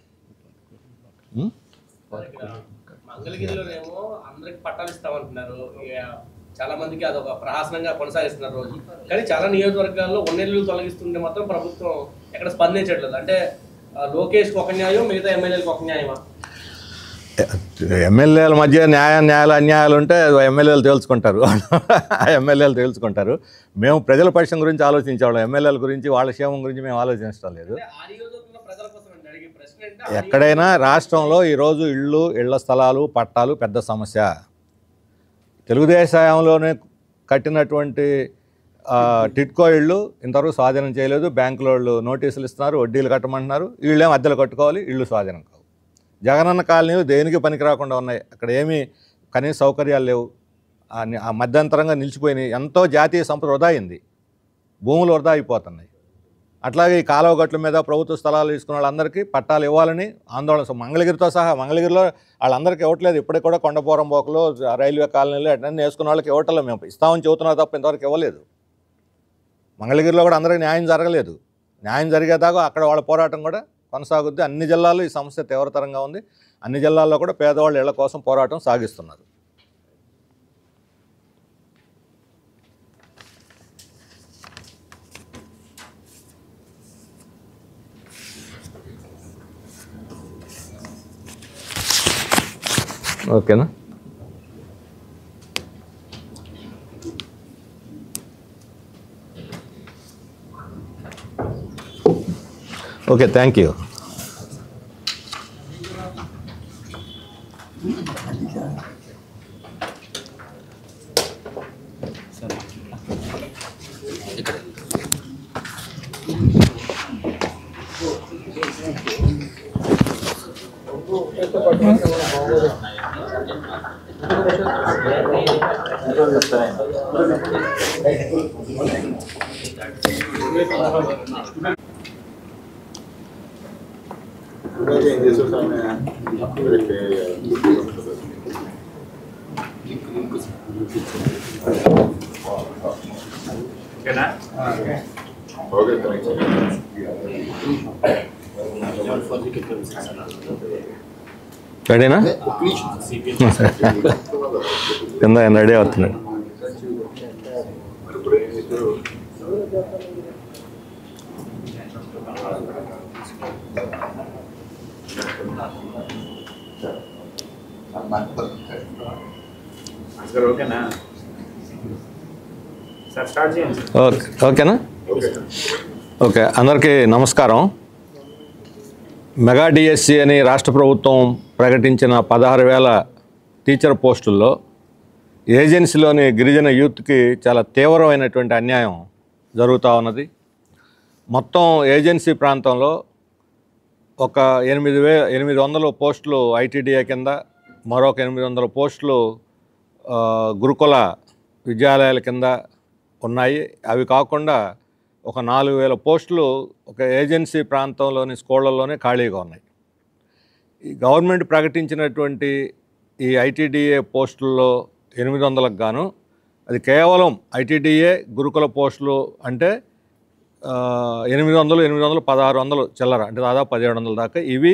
మంగళగిరిలోనేమో అందరికి పట్టాలు ఇస్తామంటున్నారు. చాలా మందికి అదొక ప్రహాసనంగా కొనసాగిస్తున్నారు రోజు. కానీ చాలా నియోజకవర్గాల్లో ఉన్నెల్లు తొలగిస్తుంటే మాత్రం ప్రభుత్వం ఎక్కడ స్పందించట్లేదు. అంటే లోకేష్కి ఒక న్యాయం, మిగతా ఎమ్మెల్యేలకు ఒక న్యాయమా? ఎమ్మెల్యేల మధ్య న్యాయాలు అన్యాయాలు ఉంటే ఎమ్మెల్యేలు తేల్చుకుంటారు. ఆ ఎమ్మెల్యేలు తేల్చుకుంటారు. మేము ప్రజల పక్షం గురించి ఆలోచించేవాళ్ళం, ఎమ్మెల్యేల గురించి వాళ్ళ క్షేమం గురించి మేము ఆలోచించడం లేదు. ఆ నియోజకవర్గంలో ప్రజల కోసం అండి అడిగే ప్రశ్న ఏంటి? ఎక్కడైనా రాష్ట్రంలో ఈరోజు ఇళ్ల స్థలాలు పట్టాలు పెద్ద సమస్య. తెలుగుదేశం హయాంలోనే కట్టినటువంటి టిట్కో ఇళ్ళు ఇంతవరకు స్వాధీనం చేయలేదు. బ్యాంకుల వాళ్ళు నోటీసులు ఇస్తున్నారు, వడ్డీలు కట్టమంటున్నారు. వీళ్ళేం అద్దెలు కట్టుకోవాలి, ఇళ్ళు స్వాధీనం కావు. జగనన్న కాలనీలు దేనికి పనికి రాకుండా ఉన్నాయి. అక్కడ ఏమీ కనీస సౌకర్యాలు లేవు. ఆ మధ్యంతరంగా నిలిచిపోయినాయి. ఎంతో జాతీయ సంపద వృధా అయింది, భూములు వృధా అయిపోతున్నాయి. అట్లాగే ఈ కాలువ గట్ల మీద ప్రభుత్వ స్థలాలు తీసుకున్న వాళ్ళందరికీ పట్టాలు ఇవ్వాలని ఆందోళన, మంగళగిరితో సహా. మంగళగిరిలో వాళ్ళందరికీ ఇవ్వట్లేదు. ఇప్పటికి కూడా కొండపోరం బోకలు, రైల్వే కాలనీలు అన్నీ వేసుకున్న వాళ్ళకి ఇవ్వటంలో మేము ఇస్తామని చెబుతున్నా తప్ప ఇంతవరకు ఇవ్వలేదు. మంగళగిరిలో కూడా అందరికీ న్యాయం జరగలేదు. న్యాయం జరిగేదాకా అక్కడ వాళ్ళ పోరాటం కూడా కొనసాగుద్ది. అన్ని జిల్లాల్లో ఈ సమస్య తీవ్రతరంగా ఉంది. అన్ని జిల్లాల్లో కూడా పేదవాళ్ళ ఇళ్ల కోసం పోరాటం సాగిస్తున్నారు. ఓకేనా? Okay, thank you. రెడీనా? కింద రెడీ అవుతున్నాడు. ఓకేనా? ఓకే, అందరికీ నమస్కారం. మెగా డిఎస్సి అని రాష్ట్ర ప్రభుత్వం ప్రకటించిన 16,000 టీచర్ పోస్టుల్లో ఏజెన్సీలోని గిరిజన యూత్కి చాలా తీవ్రమైనటువంటి అన్యాయం జరుగుతూ ఉన్నది. మొత్తం ఏజెన్సీ ప్రాంతంలో ఒక 800 పోస్టులు ఐటీడీఏ కింద, మరొక 800 పోస్టులు గురుకుల విద్యాలయాల కింద ఉన్నాయి. అవి కాకుండా ఒక 4,000 పోస్టులు ఒక ఏజెన్సీ ప్రాంతంలోని స్కూళ్ళల్లోనే ఖాళీగా ఉన్నాయి. ఈ గవర్నమెంట్ ప్రకటించినటువంటి ఈ ఐటీడీఏ పోస్టుల్లో 800కు గాను అది కేవలం ఐటీడీఏ గురుకుల పోస్టులు అంటే 800, 1600 చిల్లర, అంటే దాదాపు 1700 దాకా. ఇవి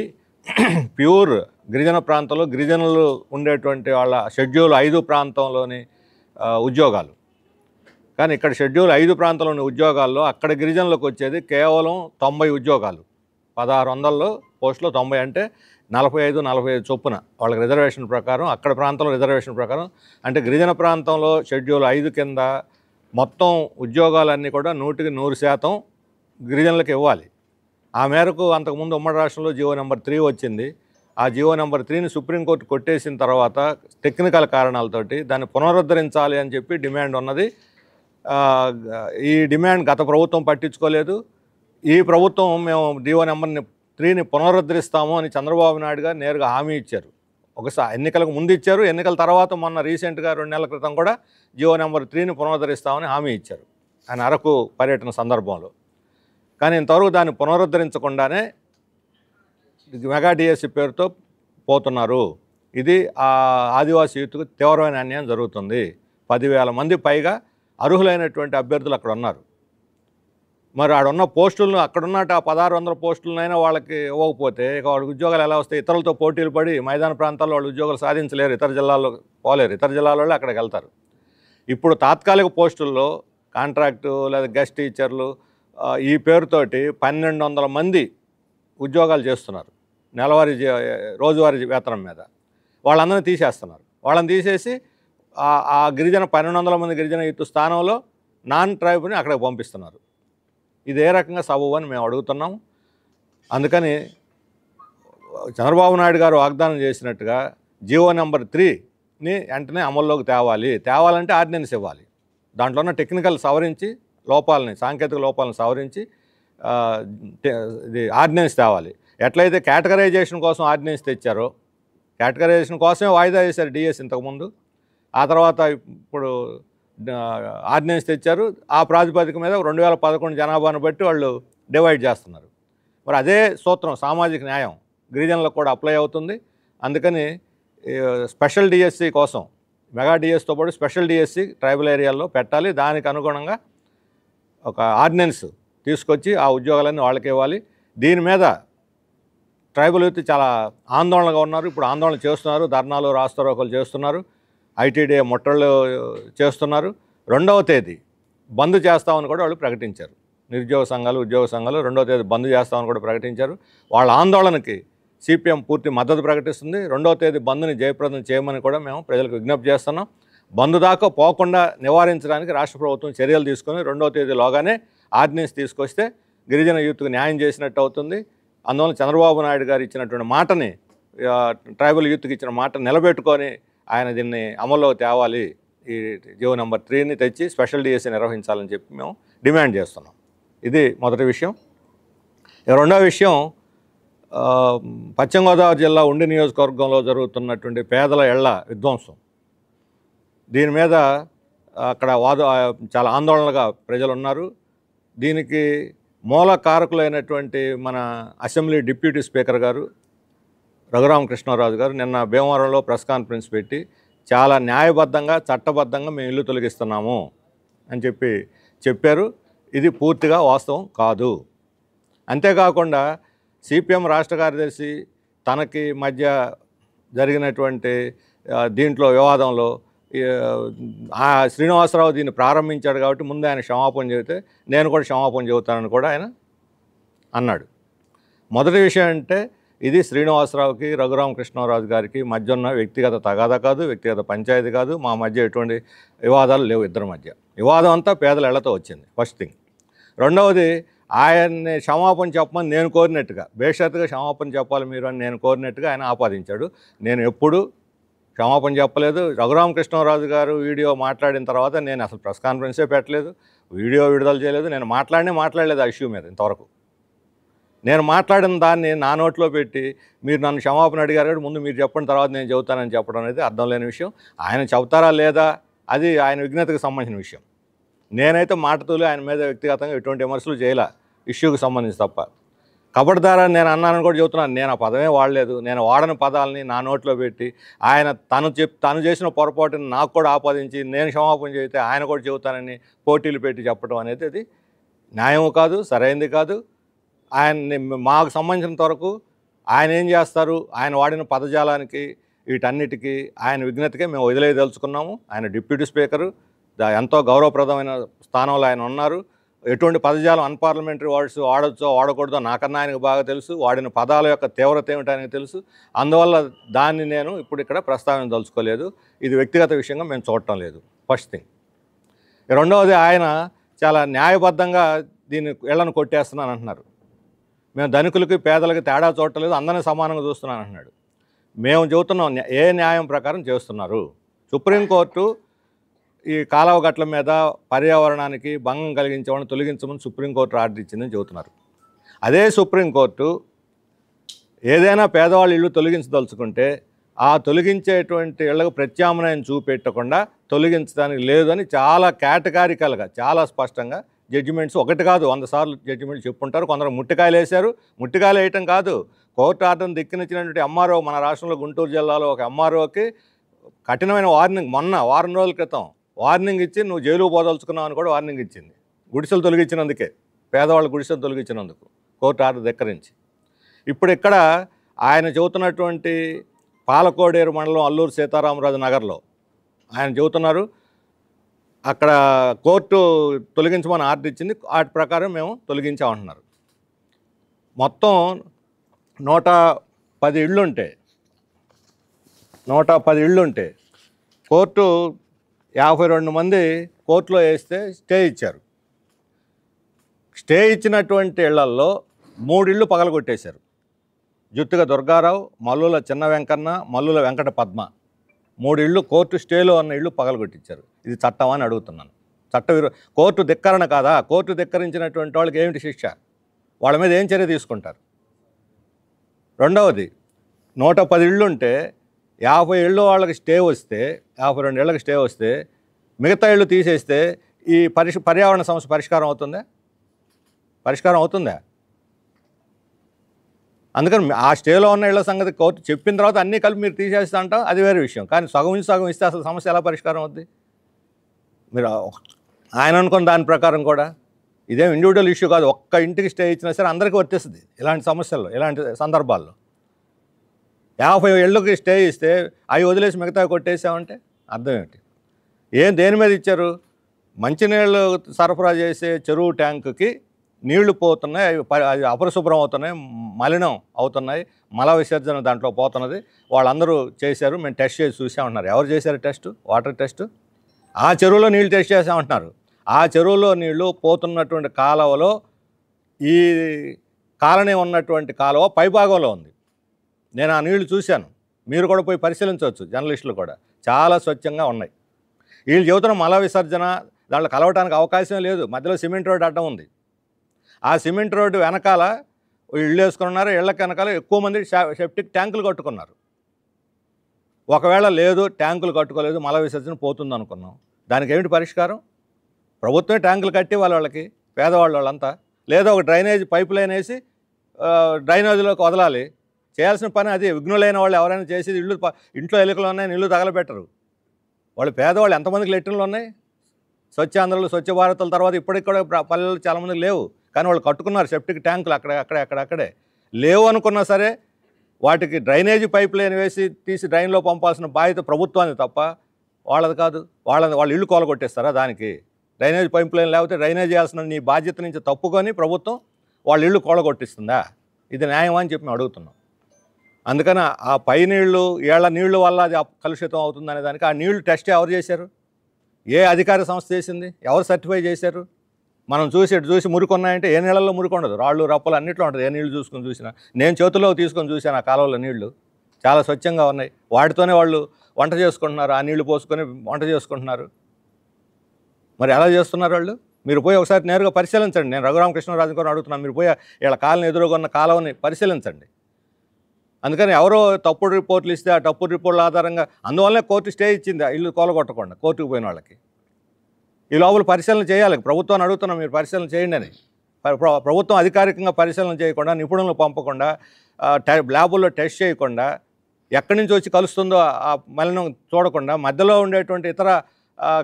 ప్యూర్ గిరిజన ప్రాంతంలో గిరిజనులు ఉండేటువంటి వాళ్ళ షెడ్యూల్ 5 ప్రాంతంలోని ఉద్యోగాలు. కానీ ఇక్కడ షెడ్యూల్ 5 ప్రాంతంలోని ఉద్యోగాల్లో అక్కడ గిరిజనులకు వచ్చేది కేవలం 90 ఉద్యోగాలు. 1600 పోస్టులు 90 అంటే 45 చొప్పున వాళ్ళకి రిజర్వేషన్ ప్రకారం, అక్కడ ప్రాంతంలో రిజర్వేషన్ ప్రకారం. అంటే గిరిజన ప్రాంతంలో షెడ్యూల్ 5 కింద మొత్తం ఉద్యోగాలన్నీ కూడా 100% గిరిజనులకు ఇవ్వాలి. ఆ మేరకు అంతకుముందు ఉమ్మడి రాష్ట్రంలో జీవో నెంబర్ 3 వచ్చింది. ఆ జీవో నెంబర్ 3ని సుప్రీంకోర్టు కొట్టేసిన తర్వాత టెక్నికల్ కారణాలతోటి దాన్ని పునరుద్ధరించాలి అని చెప్పి డిమాండ్ ఉన్నది. ఈ డిమాండ్ గత ప్రభుత్వం పట్టించుకోలేదు. ఈ ప్రభుత్వం మేము జీవో నెంబర్ 3ని పునరుద్ధరిస్తాము అని చంద్రబాబు నాయుడు గారు నేరుగా హామీ ఇచ్చారు. ఒకసారి ఎన్నికలకు ముందు ఇచ్చారు, ఎన్నికల తర్వాత మొన్న రీసెంట్గా 2 నెలల క్రితం కూడా జీవో నెంబర్ 3ని పునరుద్ధరిస్తామని హామీ ఇచ్చారు ఆయన అరకు పర్యటన సందర్భంలో. కానీ ఇంతవరకు దాన్ని పునరుద్ధరించకుండానే మెగా డిఎస్సి పేరుతో పోతున్నారు. ఇది ఆ ఆదివాసీ యూత్కు తీవ్రమైన అన్యాయం జరుగుతుంది. 10,000 మంది పైగా అర్హులైనటువంటి అభ్యర్థులు అక్కడ ఉన్నారు. మరి ఆడున్న పోస్టులను, అక్కడున్న 1600 పోస్టులనైనా వాళ్ళకి ఇవ్వకపోతే ఇక వాళ్ళకి ఉద్యోగాలు ఎలా వస్తాయి? ఇతరులతో పోటీలు పడి మైదాన ప్రాంతాల్లో వాళ్ళు ఉద్యోగాలు సాధించలేరు, ఇతర జిల్లాల్లో పోలేరు, ఇతర జిల్లాల వాళ్ళు అక్కడికి వెళ్తారు. ఇప్పుడు తాత్కాలిక పోస్టుల్లో కాంట్రాక్టు లేదా గెస్ట్ టీచర్లు ఈ పేరుతోటి 1,200 మంది ఉద్యోగాలు చేస్తున్నారు నెలవారీ రోజువారీ వేతనం మీద. వాళ్ళందరినీ తీసేస్తున్నారు. వాళ్ళని తీసేసి ఆ గిరిజన 1200 మంది గిరిజన యూత్ స్థానంలో నాన్ ట్రైబ్ని అక్కడికి పంపిస్తున్నారు. ఇది ఏ రకంగా సబబు అని మేము అడుగుతున్నాము. అందుకని చంద్రబాబు నాయుడు గారు వాగ్దానం చేసినట్టుగా జీవో నెంబర్ 3ని వెంటనే అమల్లోకి తేవాలంటే ఆర్డినెన్స్ ఇవ్వాలి. దాంట్లో ఉన్న టెక్నికల్ సవరించి సాంకేతిక లోపాలను సవరించి ఇది ఆర్డినెన్స్ తేవాలి. ఎట్లయితే కేటగరైజేషన్ కోసం ఆర్డినెన్స్ తెచ్చారో, కేటగరైజేషన్ కోసమే వాయిదా వేశారు డిఎస్ ఇంతకుముందు. ఆ తర్వాత ఇప్పుడు ఆర్డినెన్స్ తెచ్చారు. ఆ ప్రాతిపదిక మీద 2011 జనాభాను బట్టి వాళ్ళు డివైడ్ చేస్తున్నారు. మరి అదే సూత్రం సామాజిక న్యాయం గిరిజనులకు కూడా అప్లై అవుతుంది. అందుకని స్పెషల్ డిఎస్సి కోసం మెగా డిఎస్తో పాటు స్పెషల్ డిఎస్సి ట్రైబల్ ఏరియాల్లో పెట్టాలి. దానికి అనుగుణంగా ఒక ఆర్డినెన్స్ తీసుకొచ్చి ఆ ఉద్యోగాలన్నీ వాళ్ళకి ఇవ్వాలి. దీని మీద ట్రైబల్ యూత్ చాలా ఆందోళనగా ఉన్నారు. ఇప్పుడు ఆందోళన చేస్తున్నారు, ధర్నాలు రాస్తారోకలు చేస్తున్నారు, ఐటీడీఏ ముట్టళ్ళు చేస్తున్నారు. 2వ తేదీ బంద్ చేస్తామని కూడా వాళ్ళు ప్రకటించారు. నిరుద్యోగ సంఘాలు, ఉద్యోగ సంఘాలు 2వ తేదీ బంద్ చేస్తామని కూడా ప్రకటించారు. వాళ్ళ ఆందోళనకి సిపిఎం పూర్తి మద్దతు ప్రకటిస్తుంది. 2వ తేదీ బంద్ని జయప్రదం చేయమని కూడా మేము ప్రజలకు విజ్ఞప్తి చేస్తున్నాం. బంద్ దాకా పోకుండా నివారించడానికి రాష్ట్ర ప్రభుత్వం చర్యలు తీసుకొని 2వ తేదీలోగానే ఆర్డినెన్స్ తీసుకొస్తే గిరిజన యూత్కు న్యాయం చేసినట్టు అవుతుంది. అందువల్ల చంద్రబాబు నాయుడు గారు ఇచ్చినటువంటి మాటని, ట్రైబల్ యూత్కి ఇచ్చిన మాటను నిలబెట్టుకొని ఆయన దీన్ని అమల్లో తేవాలి. ఈ జీవో నెంబర్ 3ని తెచ్చి స్పెషల్ డిఎస్సి నిర్వహించాలని చెప్పి మేము డిమాండ్ చేస్తున్నాం. ఇది మొదటి విషయం. రెండవ విషయం, పశ్చిమ గోదావరి జిల్లా ఉండి నియోజకవర్గంలో జరుగుతున్నటువంటి పేదల ఇళ్ల విధ్వంసం. దీని మీద అక్కడ చాలా ఆందోళనగా ప్రజలు ఉన్నారు. దీనికి మూల కారకులైనటువంటి మన అసెంబ్లీ డిప్యూటీ స్పీకర్ గారు రఘురామకృష్ణరాజు గారు నిన్న భీమవరంలో ప్రెస్ కాన్ఫరెన్స్ పెట్టి చాలా న్యాయబద్ధంగా, చట్టబద్ధంగా మేము ఇల్లు తొలగిస్తున్నాము అని చెప్పారు. ఇది పూర్తిగా వాస్తవం కాదు. అంతేకాకుండా సిపిఎం రాష్ట్ర కార్యదర్శి తనకి మధ్య జరిగినటువంటి దీంట్లో వివాదంలో శ్రీనివాసరావు దీన్ని ప్రారంభించాడు కాబట్టి ముందు ఆయన క్షమాపణ చెబితే నేను కూడా క్షమాపణ చెబుతానని కూడా ఆయన అన్నాడు. మొదటి విషయం అంటే ఇది శ్రీనివాసరావుకి రఘురామకృష్ణరాజు గారికి మధ్య ఉన్న వ్యక్తిగత తగాదా కాదు, వ్యక్తిగత పంచాయతీ కాదు. మా మధ్య ఎటువంటి వివాదాలు లేవు. ఇద్దరి మధ్య వివాదం అంతా పేదల ఇళ్లతో వచ్చింది, ఫస్ట్ థింగ్. రెండవది, ఆయన్ని క్షమాపణ చెప్పమని నేను కోరినట్టుగా, బేషరతుగా క్షమాపణ చెప్పాలి మీరు అని నేను కోరినట్టుగా ఆయన ఆపాదించాడు. నేను ఎప్పుడు క్షమాపణ చెప్పలేదు. రఘురామకృష్ణరాజు గారు వీడియో మాట్లాడిన తర్వాత నేను అసలు ప్రెస్ కాన్ఫరెన్సే పెట్టలేదు, వీడియో విడుదల చేయలేదు. నేను మాట్లాడలేదు ఆ ఇష్యూ మీద ఇంతవరకు. నేను మాట్లాడిన దాన్ని నా నోట్లో పెట్టి మీరు నన్ను క్షమాపణ అడిగారు, ముందు మీరు చెప్పండి తర్వాత నేను చెబుతానని చెప్పడం అనేది అర్థం లేని విషయం. ఆయన చెబుతారా లేదా అది ఆయన విజ్ఞతకు సంబంధించిన విషయం. నేనైతే మాటతోలే ఆయన మీద వ్యక్తిగతంగా ఎటువంటి విమర్శలు చేయలే, ఇష్యూకి సంబంధించి తప్ప. కబడ్దారా నేను అన్నానని కూడా చెబుతున్నాను. నేను ఆ పదమే వాడలేదు. నేను వాడని పదాలని నా నోట్లో పెట్టి ఆయన తను చేసిన పొరపాటుని నాకు కూడా ఆపాదించి నేను క్షమాపణ చెబితే ఆయన కూడా చెబుతానని పోటీలు పెట్టి చెప్పడం అనేది అది న్యాయం కాదు, సరైనది కాదు. ఆయన్ని మాకు సంబంధించినంత వరకు ఆయన ఏం చేస్తారు, ఆయన వాడిన పదజాలానికి వీటన్నిటికీ ఆయన విజ్ఞతకే మేము వదిలేయదలుచుకున్నాము. ఆయన డిప్యూటీ స్పీకరు, ఎంతో గౌరవప్రదమైన స్థానంలో ఆయన ఉన్నారు. ఎటువంటి పదజాలం అన్పార్లమెంటరీ వర్డ్స్ వాడచ్చో వాడకూడదో నాకన్నా ఆయనకు బాగా తెలుసు. వాడిన పదాల యొక్క తీవ్రత ఏమిటో ఆయనకు తెలుసు. అందువల్ల దాన్ని నేను ఇప్పుడు ఇక్కడ ప్రస్తావించదలుచుకోలేదు. ఇది వ్యక్తిగత విషయంగా మేము చూడటం లేదు, ఫస్ట్ థింగ్. రెండవది, ఆయన చాలా న్యాయబద్ధంగా దీన్ని ఇళ్లను కొట్టేస్తున్నాను అంటున్నారు. మేము ధనికులకి పేదలకి తేడా చూడటలేదు, అందరినీ సమానంగా చూస్తున్నాను అంటున్నాడు. మేము చెబుతున్నాం ఏ న్యాయం ప్రకారం చేస్తున్నారు. సుప్రీంకోర్టు ఈ కాలువ గట్ల మీద పర్యావరణానికి భంగం కలిగించే వాళ్ళని తొలగించమని సుప్రీంకోర్టు ఆర్డర్ ఇచ్చిందని చెబుతున్నారు. అదే సుప్రీంకోర్టు ఏదైనా పేదవాళ్ళు ఇళ్ళు తొలగించదలుచుకుంటే ఆ తొలగించేటువంటి ఇళ్లకు ప్రత్యామ్నాయం చూపెట్టకుండా తొలగించడానికి లేదు అని చాలా కేటగారికల్గా, చాలా స్పష్టంగా జడ్జిమెంట్స్, ఒకటి కాదు 100 సార్లు జడ్జిమెంట్స్ చెప్పుంటారు. కొందరు ముట్టికాయలు వేశారు. ముట్టికాయలు వేయటం కాదు, కోర్టు ఆర్డర్ని దిక్కినిచ్చినటువంటి ఎంఆర్ఓ, మన రాష్ట్రంలో గుంటూరు జిల్లాలో ఒక ఎంఆర్ఓకి కఠినమైన వార్నింగ్, మొన్న వారం రోజుల క్రితం వార్నింగ్ ఇచ్చి నువ్వు జైలుకు పోదలుచుకున్నావు అని కూడా వార్నింగ్ ఇచ్చింది. గుడిసెలు తొలగించినందుకే, పేదవాళ్ళు గుడిసెలు తొలగించినందుకు కోర్టు ఆర్డర్ ధిక్కరించి. ఇప్పుడు ఇక్కడ ఆయన చెబుతున్నటువంటి పాలకోడేరు మండలం అల్లూరు సీతారామరాజు నగర్లో ఆయన చెబుతున్నారు అక్కడ కోర్టు తొలగించమని ఆర్డర్ ఇచ్చింది, వాటి ప్రకారం మేము తొలగించామంటున్నారు. మొత్తం 110 ఇళ్ళుంటే 110 ఇళ్ళు ఉంటే కోర్టు 52 మంది కోర్టులో వేస్తే స్టే ఇచ్చారు. స్టే ఇచ్చినటువంటి ఇళ్లల్లో 3 ఇళ్ళు పగలగొట్టేశారు. జుత్తుగా దుర్గారావు, మల్లుల చిన్న వెంకన్న, మల్లుల వెంకట పద్మ 3 ఇళ్ళు కోర్టు స్టేలో ఉన్న ఇళ్ళు పగలగొట్టించారు. ఇది చట్టం అని అడుగుతున్నాను. కోర్టు ధిక్కరణ కాదా? కోర్టు ధిక్కరించినటువంటి వాళ్ళకి ఏమిటి శిక్ష? వాళ్ళ మీద ఏం చర్య తీసుకుంటారు? రెండవది, 110 ఇళ్ళు ఉంటే 50 ఇళ్ళు వాళ్ళకి స్టే వస్తే, 52 ఇళ్ళకి స్టే వస్తే మిగతా ఇళ్ళు తీసేస్తే ఈ పర్యావరణ సమస్య పరిష్కారం అవుతుందా? పరిష్కారం అవుతుందా? అందుకని ఆ స్టేలో ఉన్న ఇళ్ల సంగతి కోర్టు చెప్పిన తర్వాత అన్నీ కలిపి మీరు తీసేస్తా అంటాం, అది వేరే విషయం. కానీ సగం ఇస్తే అసలు సమస్య ఎలా పరిష్కారం అవుద్ది? మీరు ఆయన అనుకున్న దాని ప్రకారం కూడా ఇదేం ఇండివిజువల్ ఇష్యూ కాదు. ఒక్క ఇంటికి స్టే ఇచ్చినా సరే అందరికీ వర్తిస్తుంది ఇలాంటి సమస్యల్లో, ఇలాంటి సందర్భాల్లో. 50 ఇళ్ళకి స్టే ఇస్తే అవి వదిలేసి మిగతా కొట్టేసామంటే అర్థం ఏమిటి? దేని మీద ఇచ్చారు? మంచినీళ్ళు సరఫరా చేసే చెరువు ట్యాంకుకి నీళ్లు పోతున్నాయి, అది అపరిశుభ్రం అవుతున్నాయి, మలినం అవుతున్నాయి, మల విసర్జన దాంట్లో పోతున్నది. వాళ్ళందరూ చేశారు, మేము టెస్ట్ చేసి చూసామంటున్నారు. ఎవరు చేశారు టెస్ట్? Water test. ఆ చెరువులో నీళ్ళు టెస్ట్ చేసామంటున్నారు. ఆ చెరువులో నీళ్లు పోతున్నటువంటి కాలువలో ఈ కాలనీ ఉన్నటువంటి కాలువ పైభాగంలో ఉంది. నేను ఆ నీళ్లు చూశాను. మీరు కూడా పోయి పరిశీలించవచ్చు, జర్నలిస్టులు కూడా. చాలా స్వచ్ఛంగా ఉన్నాయి. వీళ్ళు చెబుతున్న మల విసర్జన దాంట్లో కలవటానికి అవకాశం లేదు. మధ్యలో సిమెంట్ రోడ్డు అడ్డం ఉంది. ఆ సిమెంట్ రోడ్డు వెనకాల ఇళ్ళు వేసుకున్నారు. ఇళ్ళకి వెనకాల ఎక్కువ మంది సెప్టిక్ ట్యాంకులు కట్టుకున్నారు. ఒకవేళ లేదు, ట్యాంకులు కట్టుకోలేదు, మల విసర్జన పోతుంది అనుకున్నాం. దానికి ఏమిటి పరిష్కారం? ప్రభుత్వమే ట్యాంకులు కట్టి వాళ్ళకి, వాళ్ళంతా, లేదా ఒక డ్రైనేజ్ పైప్ లైన్ వేసి డ్రైనేజీలోకి వదలాలి. చేయాల్సిన పని అది. విఘ్నులైన వాళ్ళు ఎవరైనా చేసేది ఇంట్లో ఎలుకలు ఉన్నాయి, నీళ్లు తగలబెట్టరు. వాళ్ళు పేదవాళ్ళు ఎంతమందికి లెట్రిన్లు ఉన్నాయి? స్వచ్ఛాంధ్రలు, స్వచ్ఛ భారత్ల తర్వాత ఇప్పటికి కూడా పల్లెలు చాలామందికి లేవు. కానీ వాళ్ళు కట్టుకున్నారు సెప్టిక్ ట్యాంకులు అక్కడే లేవు అనుకున్నా సరే వాటికి డ్రైనేజీ పైప్ లైన్ వేసి తీసి డ్రైన్లో పంపాల్సిన బాధ్యత ప్రభుత్వాన్ని తప్ప వాళ్ళది కాదు. వాళ్ళు ఇళ్ళు కూలగొట్టేస్తారా? దానికి డ్రైనేజ్ పైప్ లైన్ లేకపోతే డ్రైనేజ్ చేయాల్సిన నీ బాధ్యత నుంచి తప్పుకొని ప్రభుత్వం వాళ్ళ ఇళ్ళు కూలగొట్టిస్తుందా? ఇది న్యాయం అని చెప్పి మేము అడుగుతున్నాం. అందుకని ఆ పై నీళ్లు, ఏళ్ల నీళ్లు వల్ల అది కలుషితం అవుతుందనే దానికి ఆ నీళ్లు టెస్ట్ ఎవరు చేశారు? ఏ అధికార సంస్థ చేసింది? ఎవరు సర్టిఫై చేశారు? మనం చూసి మురికి ఉన్నాయంటే ఏ నీళ్ళల్లో మురికి ఉండదు. రాళ్ళు రప్పలు అన్నిట్లో ఉంటుంది. ఏ నీళ్లు చూసుకొని చూసినా. నేను చేతుల్లో తీసుకొని చూశాను ఆ కాలువలో నీళ్లు చాలా స్వచ్ఛంగా ఉన్నాయి. వాటితోనే వాళ్ళు వంట చేసుకుంటున్నారు. ఆ నీళ్లు పోసుకొని వంట చేసుకుంటున్నారు. మరి ఎలా చేస్తున్నారు వాళ్ళు? మీరు పోయి ఒకసారి నేరుగా పరిశీలించండి. నేను రఘురామకృష్ణరాజు గారిని అడుగుతున్నాను. మీరు పోయి వీళ్ళ కాలనీ ఎదురుగా కాలువని పరిశీలించండి. అందుకని ఎవరో తప్పుడు రిపోర్ట్లు ఇస్తే ఆ తప్పుడు రిపోర్ట్ల ఆధారంగా అందువల్లనే కోర్టు స్టే ఇచ్చింది ఇల్లు కూలగొట్టకుండా కోర్టుకు పోయిన వాళ్ళకి. ఈ లోపల పరిశీలన చేయాలి. ప్రభుత్వాన్ని అడుగుతున్నాం, మీరు పరిశీలన చేయండి అని. ప్రభుత్వం అధికారికంగా పరిశీలన చేయకుండా, నిపుణులను పంపకుండా, ల్యాబుల్లో టెస్ట్ చేయకుండా, ఎక్కడి నుంచి వచ్చి కలుస్తుందో ఆ మలినం చూడకుండా, మధ్యలో ఉండేటువంటి ఇతర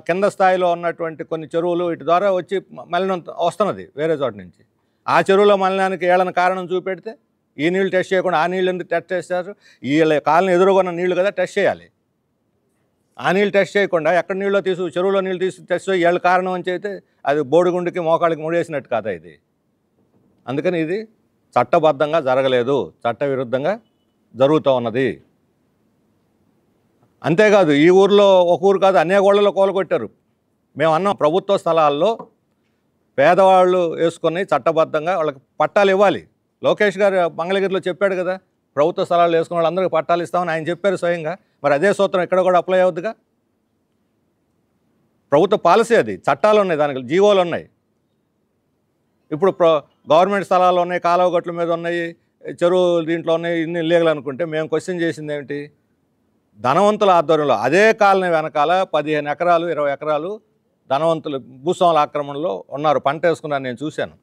కింద స్థాయిలో ఉన్నటువంటి కొన్ని చెరువులు వీటి ద్వారా వచ్చి మలినం వస్తున్నది వేరే చోట నుంచి. ఆ చెరువులో మలినానికి ఏళ్ళని కారణం చూపెడితే ఈ నీళ్ళు టెస్ట్ చేయకుండా ఆ నీళ్ళు ఎందుకు టెస్ట్ చేస్తారు? వీళ్ళ కాలనీ ఎదురుకున్న నీళ్లు కదా టెస్ట్ చేయాలి. ఆ నీళ్ళు టెస్ట్ చేయకుండా ఎక్కడ నీళ్ళో చెరువులో నీళ్ళు టెస్ట్ చేసి ఏళ్ళ కారణం అని చెప్తే అది బోడిగుండికి మోకాళ్ళకి ముడేసినట్టు కాదా ఇది? అందుకని ఇది చట్టబద్ధంగా జరగలేదు, చట్టవిరుద్ధంగా జరుగుతూ ఉన్నది. అంతేకాదు ఈ ఊర్లో ఒక ఊరు కాదు అనేక ఊళ్ళలో కూలగొట్టారు. మేము అన్నాం ప్రభుత్వ స్థలాల్లో పేదవాళ్ళు వేసుకొని చట్టబద్ధంగా వాళ్ళకి పట్టాలు ఇవ్వాలి. లోకేష్ గారు మంగళగిరిలో చెప్పాడు కదా, ప్రభుత్వ స్థలాలు వేసుకున్న వాళ్ళందరికీ పట్టాలు ఇస్తామని ఆయన చెప్పారు స్వయంగా. మరి అదే సూత్రం ఇక్కడ కూడా అప్లై అవుద్దిగా. ప్రభుత్వ పాలసీ అది, చట్టాలు ఉన్నాయి, దానికి జీవోలు ఉన్నాయి. ఇప్పుడు గవర్నమెంట్ స్థలాలు ఉన్నాయి, కాలువ గట్ల మీద ఉన్నాయి, చెరువు దీంట్లో ఉన్నాయి, ఇన్ని ఇల్లీగల్ అనుకుంటే మేము క్వశ్చన్ చేసింది ఏమిటి? ధనవంతుల ఆధ్వర్యంలో అదే కాలనీ వెనకాల 15 ఎకరాలు 20 ఎకరాలు ధనవంతులు భూస్వాముల ఆక్రమణలో ఉన్నారు. పంట వేసుకున్నారు, నేను చూశాను.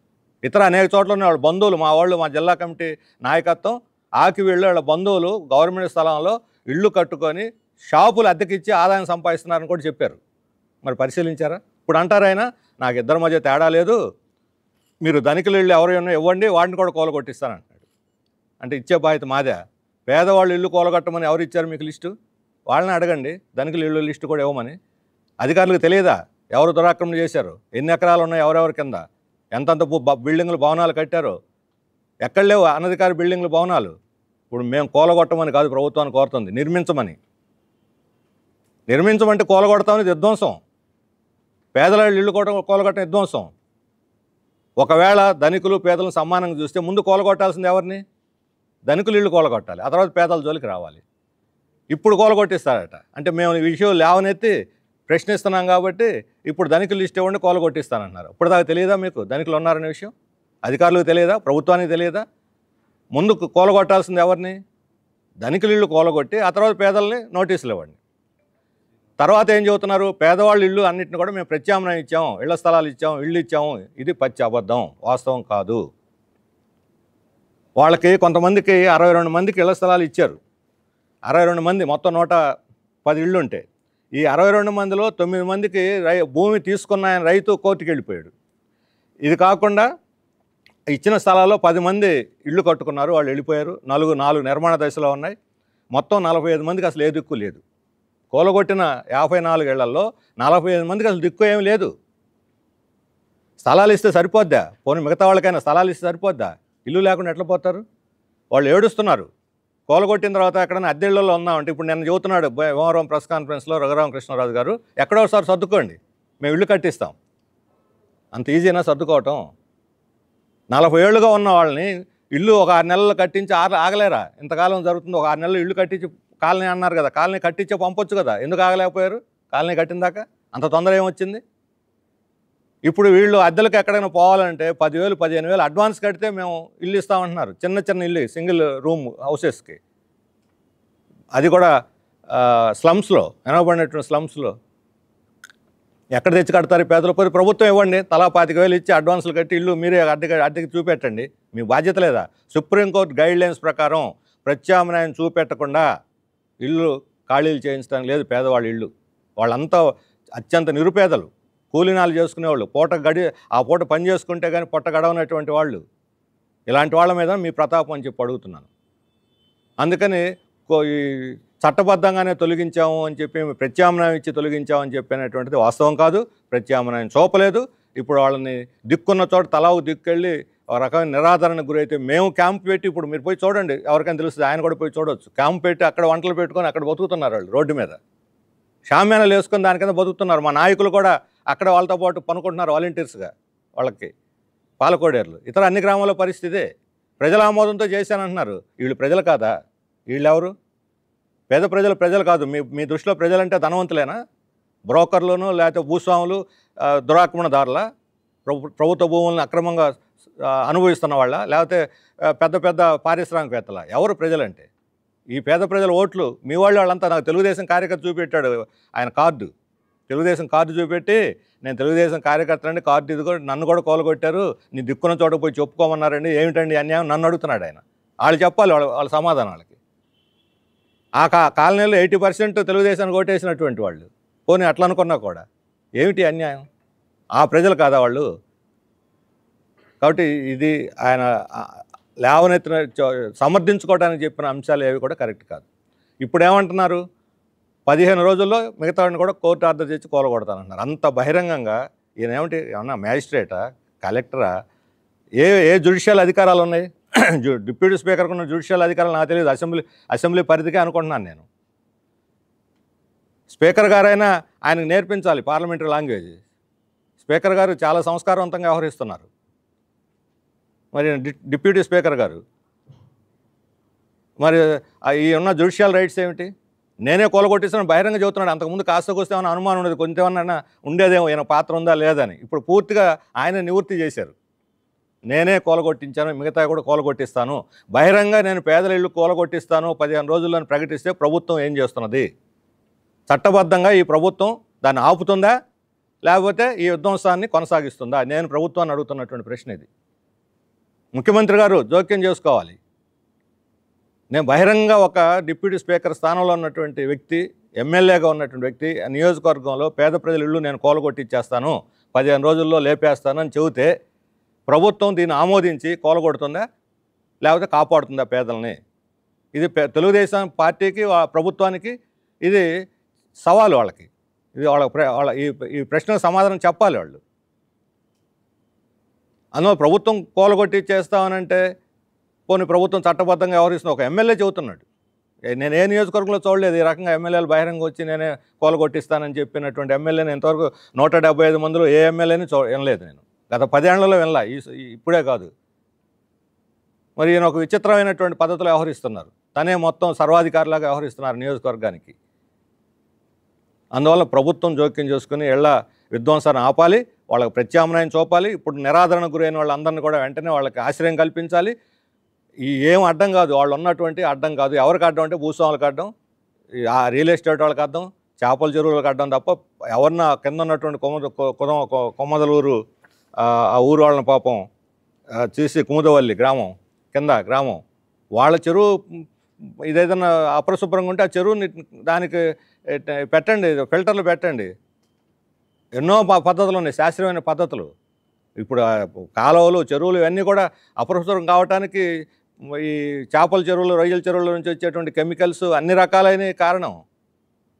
ఇతర అనేక చోట్ల ఉన్న వాళ్ళ బంధువులు, మా జిల్లా కమిటీ నాయకత్వం ఆకివీళ్ళు వాళ్ళ బంధువులు గవర్నమెంట్ స్థలంలో ఇళ్ళు కట్టుకొని షాపులు అద్దెకిచ్చి ఆదాయం సంపాదిస్తున్నారని కూడా చెప్పారు. మరి పరిశీలించారా? ఇప్పుడు అంటారైనా నాకు ఇద్దరి మధ్య తేడా లేదు, మీరు ధనికులు ఇళ్ళు ఎవరైనా ఇవ్వండి, వాటిని కూడా కూలగొట్టిస్తానంటాడు. అంటే ఇచ్చే బాధ్యత మాదే. పేదవాళ్ళు ఇల్లు కూలగొట్టమని ఎవరు ఇచ్చారు మీకు లిస్టు? వాళ్ళని అడగండి, ధనికుల ఇళ్ళు లిస్టు కూడా ఇవ్వమని. అధికారులకు తెలియదా ఎవరు దురాక్రమణ చేశారు, ఎన్ని ఎకరాలు ఉన్నాయి, ఎవరెవరి కింద ఎంతంత బిల్డింగులు భవనాలు కట్టారో? ఎక్కడ లేవు అనధికార బిల్డింగులు భవనాలు. ఇప్పుడు మేము కూలగొట్టమని కాదు ప్రభుత్వాన్ని కోరుతుంది, నిర్మించమని. నిర్మించమంటే కూలగొడతామని విధ్వంసం, పేదల ఇళ్ళు కూలగొట్టడం విధ్వంసం. ఒకవేళ ధనికులు పేదలను సమానంగా చూస్తే ముందు కూలగొట్టాల్సింది ఎవరిని? ధనికులు ఇళ్ళు కూలగొట్టాలి, ఆ తర్వాత పేదల జోలికి రావాలి. ఇప్పుడు కూలగొట్టిస్తారట. అంటే మేము ఈ విషయం లేవనెత్తి ప్రశ్నిస్తున్నాం కాబట్టి ఇప్పుడు ధనికులు లిస్ట్ ఇవ్వండి కూలగొట్టిస్తానంటున్నారు. ఇప్పుడు దాకా తెలియదా మీకు ధనికులు ఉన్నారనే విషయం? అధికారులకు తెలియదా? ప్రభుత్వానికి తెలియదా? ముందు కూలగొట్టాల్సింది ఎవరిని? ధనికులు ఇళ్ళు కూలగొట్టి ఆ తర్వాత పేదల్ని నోటీసులు ఇవ్వండి. తర్వాత ఏం చెబుతున్నారు? పేదవాళ్ళ ఇళ్ళు అన్నింటిని కూడా మేము ప్రత్యామ్నాయం ఇచ్చాం, ఇళ్ల స్థలాలు ఇచ్చాం, ఇళ్ళు ఇచ్చాము. ఇది పచ్చి అబద్ధం, వాస్తవం కాదు. వాళ్ళకి కొంతమందికి 62 మందికి ఇళ్ల స్థలాలు ఇచ్చారు. 62 మంది, మొత్తం 110 ఇళ్ళు ఉంటే ఈ 62 మందిలో 9 మందికి భూమి తీసుకున్న ఆయన రైతు కోర్టుకి వెళ్ళిపోయాడు. ఇది కాకుండా ఇచ్చిన స్థలాల్లో 10 మంది ఇళ్ళు కట్టుకున్నారు, వాళ్ళు వెళ్ళిపోయారు. 4 నిర్మాణ దశలో ఉన్నాయి. మొత్తం 45 మందికి అసలు ఏ దిక్కు లేదు. కూలగొట్టిన 54 ఏళ్లలో 45 మందికి అసలు దిక్కు ఏమి లేదు. స్థలాలు ఇస్తే సరిపోద్దా? పోనీ మిగతా వాళ్ళకైనా స్థలాలు ఇస్తే సరిపోద్దా? ఇల్లు లేకుండా ఎట్లా పోతారు? వాళ్ళు ఏడుస్తున్నారు. కూలగొట్టిన తర్వాత ఎక్కడైనా అద్దెళ్ళలో ఉన్నామంటే, ఇప్పుడు నేను చెబుతున్నాడు భీమవరం ప్రెస్ కాన్ఫరెన్స్లో రఘురామకృష్ణరాజు గారు, ఎక్కడో ఒకసారి సర్దుకోండి, మేము ఇల్లు కట్టిస్తాం. అంత ఈజీనా సర్దుకోవటం? 40 ఏళ్ళుగా ఉన్న వాళ్ళని ఇల్లు ఒక 6 నెలలు కట్టించి ఆగలేరా? ఇంతకాలం జరుగుతుంది. ఒక 6 నెలలు ఇల్లు కట్టించి కాలనీ అన్నారు కదా, కాలనీ కట్టించే పంపొచ్చు కదా, ఎందుకు ఆగలేకపోయారు? కాలనీ కట్టిందాక అంత తొందర ఏమొచ్చింది? ఇప్పుడు వీళ్ళు అద్దెలకు ఎక్కడైనా పోవాలంటే 10,000 15,000 అడ్వాన్స్ కడితే మేము ఇల్లు ఇస్తామంటున్నారు. చిన్న ఇల్లు, సింగిల్ రూమ్ హౌసెస్కి. అది కూడా స్లమ్స్లో, వెనకబడినటువంటి స్లమ్స్లో. ఎక్కడ తెచ్చి కడతారు పేదలు? పోయి ప్రభుత్వం ఇవ్వండి, తలా 25,000 ఇచ్చి అడ్వాన్సులు కట్టి ఇల్లు మీరే అద్దెకి చూపెట్టండి. మీ బాధ్యత లేదా? సుప్రీంకోర్టు గైడ్లైన్స్ ప్రకారం ప్రత్యామ్నాయం చూపెట్టకుండా ఇల్లు ఖాళీలు చేయించడానికి లేదు. పేదవాళ్ళ ఇళ్ళు, వాళ్ళంతా అత్యంత నిరుపేదలు, కూలీనాలు చేసుకునేవాళ్ళు, ఆ పూట పని చేసుకుంటే కానీ పొట్ట గడవనటువంటి వాళ్ళు. ఇలాంటి వాళ్ళ మీద మీ ప్రతాపం అని చెప్పి అడుగుతున్నాను. అందుకని ఈ చట్టబద్ధంగానే తొలగించాము అని చెప్పి, ప్రత్యామ్నాయం ఇచ్చి తొలగించామని చెప్పినటువంటిది వాస్తవం కాదు. ప్రత్యామ్నాయం చూపలేదు. ఇప్పుడు వాళ్ళని దిక్కున్న చోట తలావు దిక్కెళ్ళి ఒక రకమైన నిరాదరణకు గురైతే మేము క్యాంప్ పెట్టి, ఇప్పుడు మీరు పోయి చూడండి, ఎవరికైనా తెలుస్తుంది, ఆయన కూడా పోయి చూడవచ్చు. క్యాంప్ పెట్టి అక్కడ వంటలు పెట్టుకొని అక్కడ బతుకుతున్నారు వాళ్ళు. రోడ్డు మీద షామ్యానాలు వేసుకొని దాని కింద బతుకుతున్నారు. మా నాయకులు కూడా అక్కడ వాళ్ళతో పాటు పనుకుంటున్నారు వాలంటీర్స్గా. వాళ్ళకి పాలకోడేర్లు, ఇతర అన్ని గ్రామాల పరిస్థితే. ప్రజల ఆమోదంతో చేశానంటున్నారు. వీళ్ళు ప్రజలు కాదా? వీళ్ళెవరు? పేద ప్రజలు కాదు. మీ దృష్టిలో ప్రజలంటే ధనవంతులేనా? బ్రోకర్లను, లేకపోతే భూస్వాములు, దురాక్రమణదారుల, ప్రభుత్వ భూములను అక్రమంగా అనుభవిస్తున్న వాళ్ళ, లేకపోతే పెద్ద పారిశ్రామికవేత్తల? ఎవరు ప్రజలంటే? ఈ పేద ప్రజల ఓట్లు మీ వాళ్ళంతా. నాకు తెలుగుదేశం కార్యకర్త చూపెట్టాడు ఆయన కార్డు, తెలుగుదేశం కార్డు చూపెట్టి, నేను తెలుగుదేశం కార్యకర్తలండి, కార్డు ఇది కూడా, నన్ను కూడా కూలగొట్టారు, నీ దిక్కున్న చోట పోయి చెప్పుకోమన్నారండి, ఏమిటండి అన్యాయం నన్ను అడుగుతున్నాడు ఆయన. వాళ్ళు చెప్పాలి వాళ్ళ సమాధానం వాళ్ళకి. ఆ కాలనీలో 80% తెలుగుదేశానికి ఓటేసినటువంటి వాళ్ళు. పోనీ అట్లా అనుకున్నా కూడా ఏమిటి అన్యాయం? ఆ ప్రజలు కాదా వాళ్ళు? కాబట్టి ఇది ఆయన లేవనెత్తిన సమర్థించుకోవడానికి చెప్పిన అంశాలు ఏవి కూడా కరెక్ట్ కాదు. ఇప్పుడు ఏమంటున్నారు? 15 రోజుల్లో మిగతా వాడిని కూడా కోర్టు ఆర్డర్ చేసి కూలగొడతానంటున్నారు. అంత బహిరంగంగా ఈయన ఏమన్నా మ్యాజిస్ట్రేటా, కలెక్టరా? ఏ జ్యుడిషియల్ అధికారాలు ఉన్నాయి? డిప్యూటీ స్పీకర్కు ఉన్న జ్యుడిషియల్ అధికారాలు నాకు తెలియదు. అసెంబ్లీ పరిధికే అనుకుంటున్నాను నేను. స్పీకర్ గారైనా ఆయనకు నేర్పించాలి పార్లమెంటరీ లాంగ్వేజ్. స్పీకర్ గారు చాలా సంస్కారవంతంగా వ్యవహరిస్తున్నారు. మరి డిప్యూటీ స్పీకర్ గారు మరి ఈ ఉన్న జ్యుడిషియల్ రైట్స్ ఏమిటి? నేనే కూలగొట్టిస్తాను బహిరంగ చెబుతున్నాడు. అంతకుముందు కాస్తకొస్తే ఏమైనా అనుమానం ఉండేది, కొంచెమన్నా ఉండేదేమో ఈయన పాత్ర ఉందా లేదని. ఇప్పుడు పూర్తిగా ఆయన నివృత్తి చేశారు. నేనే కూలగొట్టించాను, మిగతా కూడా కూలగొట్టిస్తాను, బహిరంగ నేను పేదల ఇళ్ళు కూలగొట్టిస్తాను 15 రోజుల్లో ప్రకటిస్తే ప్రభుత్వం ఏం చేస్తున్నది? చట్టబద్ధంగా ఈ ప్రభుత్వం దాన్ని ఆపుతుందా, లేకపోతే ఈ విధ్వంసాన్ని కొనసాగిస్తుందా? నేను ప్రభుత్వాన్ని అడుగుతున్నటువంటి ప్రశ్న ఇది. ముఖ్యమంత్రి గారు జోక్యం చేసుకోవాలి. నేను బహిరంగ ఒక డిప్యూటీ స్పీకర్ స్థానంలో ఉన్నటువంటి వ్యక్తి, ఎమ్మెల్యేగా ఉన్నటువంటి వ్యక్తి, నియోజకవర్గంలో పేద ప్రజల ఇళ్ళు నేను కూలగొట్టిచ్చేస్తాను, 15 రోజుల్లో లేపేస్తానని చెబితే ప్రభుత్వం దీన్ని ఆమోదించి కూలగొడుతుందా, లేకపోతే కాపాడుతుందా పేదల్ని? ఇది తెలుగుదేశం పార్టీకి, ప్రభుత్వానికి ఇది సవాలు. వాళ్ళకి ఇది వాళ్ళ ఈ ప్రశ్నకు సమాధానం చెప్పాలి వాళ్ళు. అందులో ప్రభుత్వం కూలగొట్టి చేస్తామనంటే, పోనీ ప్రభుత్వం చట్టబద్ధంగా వ్యవహరిస్తుంది. ఒక ఎమ్మెల్యే చెబుతున్నాడు, నేను ఏ నియోజకవర్గంలో చూడలేదు ఈ రకంగా ఎమ్మెల్యేలు బహిరంగ వచ్చి నేనే కూలగొట్టిస్తానని చెప్పినటువంటి ఎమ్మెల్యేని ఇంతవరకు 175 మందిలో ఏ ఎమ్మెల్యేని వినలేదు నేను. గత 10 ఏళ్లలో వినలా, ఇప్పుడే కాదు. మరి ఈయన ఒక విచిత్రమైనటువంటి పద్ధతిలో వ్యవహరిస్తున్నారు. తనే మొత్తం సర్వాధికారిలాగా వ్యవహరిస్తున్నారు నియోజకవర్గానికి. అందువల్ల ప్రభుత్వం జోక్యం చేసుకుని ఇళ్ల విధ్వంసాన్ని ఆపాలి, వాళ్ళకి ప్రత్యామ్నాయం చూపాలి. ఇప్పుడు నిరాదరణకు గురైన వాళ్ళందరినీ కూడా వెంటనే వాళ్ళకి ఆశ్రయం కల్పించాలి. ఏం అడ్డం కాదు, వాళ్ళు ఉన్నటువంటి అడ్డం కాదు. ఎవరికి అడ్డం అంటే భూస్వాములకు అడ్డం, ఆ రియల్ ఎస్టేట్ వాళ్ళకి అడ్డం, చేపల చెరువులకు అడ్డం తప్ప ఎవరన్నా కింద ఉన్నటువంటి కొమ్మదలూరు ఆ ఊరు వాళ్ళని పాపం చూసి కుముదవల్లి గ్రామం కింద గ్రామం వాళ్ళ చెరువు ఇదేదన్నా అపరిశుభ్రంగా ఉంటే ఆ చెరువుని దానికి పెట్టండి, ఫిల్టర్లు పెట్టండి. ఎన్నో పద్ధతులు ఉన్నాయి, శాస్త్రీయమైన పద్ధతులు. ఇప్పుడు కాలువలు చెరువులు ఇవన్నీ కూడా అపరిశుభ్రం కావటానికి ఈ చేపల చెరువులు రొయ్యల చెరువుల నుంచి వచ్చేటువంటి కెమికల్స్ అన్ని రకాలైన కారణం,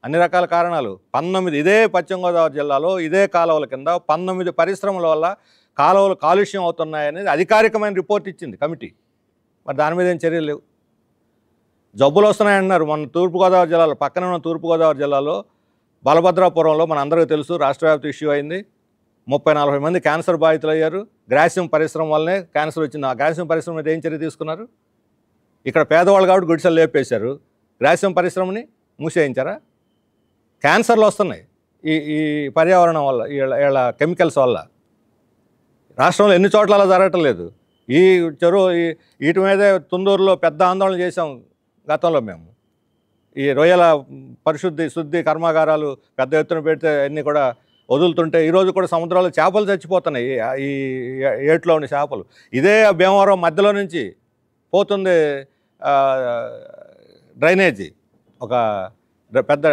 అన్ని రకాల కారణాలు. 19 ఇదే పశ్చిమ గోదావరి జిల్లాలో ఇదే కాలువల కింద 19 పరిశ్రమల వల్ల కాలువలు కాలుష్యం అవుతున్నాయనేది అధికారికమైన రిపోర్ట్ ఇచ్చింది కమిటీ. మరి దాని మీద ఏం చర్యలు లేవు. జబ్బులు వస్తున్నాయన్నారు. మన తూర్పుగోదావరి జిల్లాలో, పక్కన ఉన్న తూర్పుగోదావరి జిల్లాలో బలభద్రాపురంలో మన అందరికీ తెలుసు, రాష్ట్రవ్యాప్త ఇష్యూ అయింది. 30-40 మంది క్యాన్సర్ బాధితులు అయ్యారు. గ్రాసిమ్ పరిశ్రమ వల్లనే క్యాన్సర్ వచ్చింది. ఆ గ్రాసిమ్ పరిశ్రమ మీద ఏం చర్య తీసుకున్నారు? ఇక్కడ పేదవాళ్ళు కాబట్టి గుడిసెలు లేపేశారు, గ్రాసిమ్ పరిశ్రమని మూసేయించారా? క్యాన్సర్లు వస్తున్నాయి ఈ పర్యావరణం వల్ల, వీళ్ళ కెమికల్స్ వల్ల. రాష్ట్రంలో ఎన్ని చోట్ల అలా జరగటం లేదు. ఈ చెరువు వీటి మీదే తుందూరులో పెద్ద ఆందోళన చేసాం గతంలో మేము. ఈ రొయ్యల శుద్ధి కర్మాగారాలు పెద్ద ఎత్తున పెడితే అన్నీ కూడా వదులుతుంటే ఈరోజు కూడా సముద్రాల్లో చేపలు చచ్చిపోతున్నాయి, ఈ ఏట్లో ఉన్న చేపలు. ఇదే భీమవరం మధ్యలో నుంచి పోతుంది డ్రైనేజీ, ఒక పెద్ద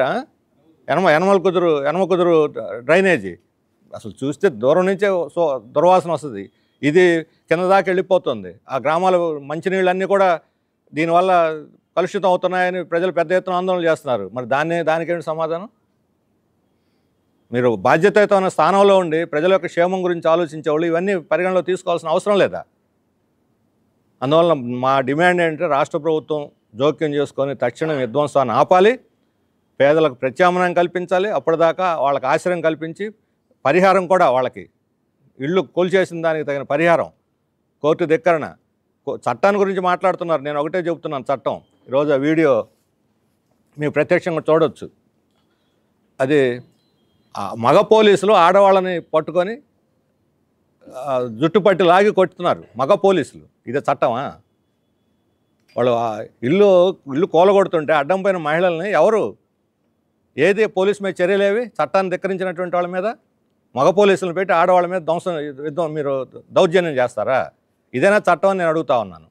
యనమ కుదురు డ్రైనేజీ. అసలు చూస్తే దూరం నుంచే దుర్వాసన వస్తుంది. ఇది కింద దాకా వెళ్ళిపోతుంది. ఆ గ్రామాల మంచినీళ్ళన్నీ కూడా దీనివల్ల కలుషితం అవుతున్నాయని ప్రజలు పెద్ద ఎత్తున ఆందోళన చేస్తున్నారు. మరి దానికేంటి సమాధానం? మీరు బాధ్యతాయుతమైన స్థానంలో ఉండి ప్రజల యొక్క క్షేమం గురించి ఆలోచించేవాళ్ళు ఇవన్నీ పరిగణలో తీసుకోవాల్సిన అవసరం లేదా? అందువల్ల మా డిమాండ్ ఏంటంటే రాష్ట్ర ప్రభుత్వం జోక్యం చేసుకొని తక్షణం విధ్వంసాన్ని ఆపాలి, పేదలకు ప్రత్యామ్నాయం కల్పించాలి. అప్పటిదాకా వాళ్ళకి ఆశ్రయం కల్పించి పరిహారం కూడా, వాళ్ళకి ఇళ్ళు కూల్చేసిన దానికి తగిన పరిహారం, కోర్టు ధిక్కరణ. చట్టాన్ని గురించి మాట్లాడుతున్నారు. నేను ఒకటే చెబుతున్నాను, చట్టం ఈరోజు ఆ వీడియో మీరు ప్రత్యక్షంగా చూడవచ్చు. అది మగ పోలీసులు ఆడవాళ్ళని పట్టుకొని జుట్టు పట్టి లాగి కొట్టుతున్నారు మగ పోలీసులు. ఇదే చట్టమా? వాళ్ళు ఇల్లు కూలగొడుతుంటే అడ్డం పైన మహిళల్ని ఏది పోలీసు మీద చర్యలేవి? చట్టాన్ని ధిక్కరించినటువంటి వాళ్ళ మీద మగ పోలీసులను పెట్టి ఆడవాళ్ళ మీద మీరు దౌర్జన్యం చేస్తారా? ఇదేనా చట్టం అని నేను అడుగుతా ఉన్నాను.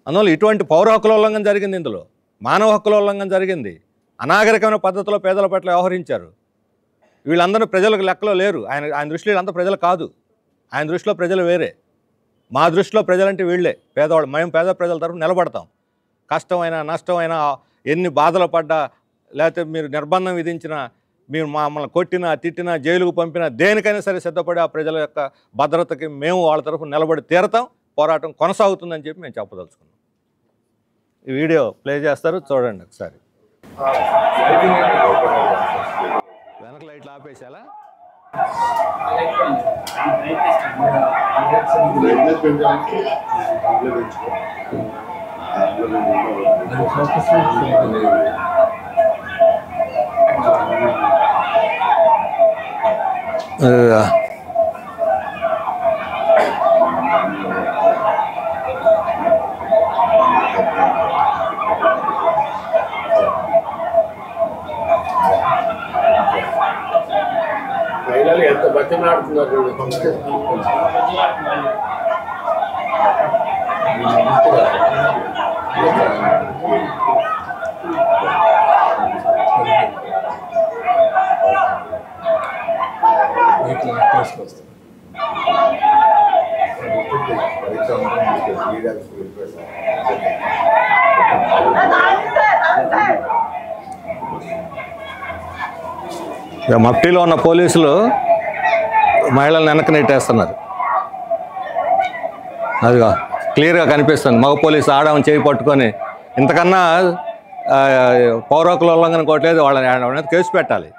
అందువల్ల ఇటువంటి పౌర హక్కుల ఉల్లంఘన జరిగింది, ఇందులో మానవ హక్కుల ఉల్లంఘన జరిగింది. అనాగరికమైన పద్ధతిలో పేదల పట్ల వ్యవహరించారు. వీళ్ళందరూ ప్రజలకు లెక్కలో లేరు. ఆయన దృష్టిలో వీళ్ళంతా ప్రజలు కాదు. ఆయన దృష్టిలో ప్రజలు వేరే. మా దృష్టిలో ప్రజలంటే వీళ్ళే పేదవాళ్ళు. మేము పేద ప్రజల తరఫున నిలబడతాం. కష్టమైనా నష్టమైనా, ఎన్ని బాధలు పడ్డా, లేకపోతే మీరు నిర్బంధం విధించినా, మీరు మమ్మల్ని కొట్టినా తిట్టినా జైలుకు పంపినా, దేనికైనా సరే సిద్ధపడి ఆ ప్రజల యొక్క భద్రతకి మేము వాళ్ళ తరఫున నిలబడి తీరతాం. పోరాటం కొనసాగుతుందని చెప్పి మేము చెప్పదలుచుకున్నాం. ఈ వీడియో ప్లే చేస్తారు, చూడండి ఒకసారి. వెనక లైట్లు ఆపేసాలా? మహిళలు ఎంత బతిమలాడుతున్నారు. మఫ్టీలో ఉన్న పోలీసులు మహిళలను వెనక్కి నెట్టేస్తున్నారు. అదిగో క్లియర్గా కనిపిస్తుంది. మగ పోలీసు ఆడమని చేయి పట్టుకొని ఇంతకన్నా పౌర హక్కుల ఉల్లంఘన కోట్లేదు, వాళ్ళని కేసు పెట్టాలి.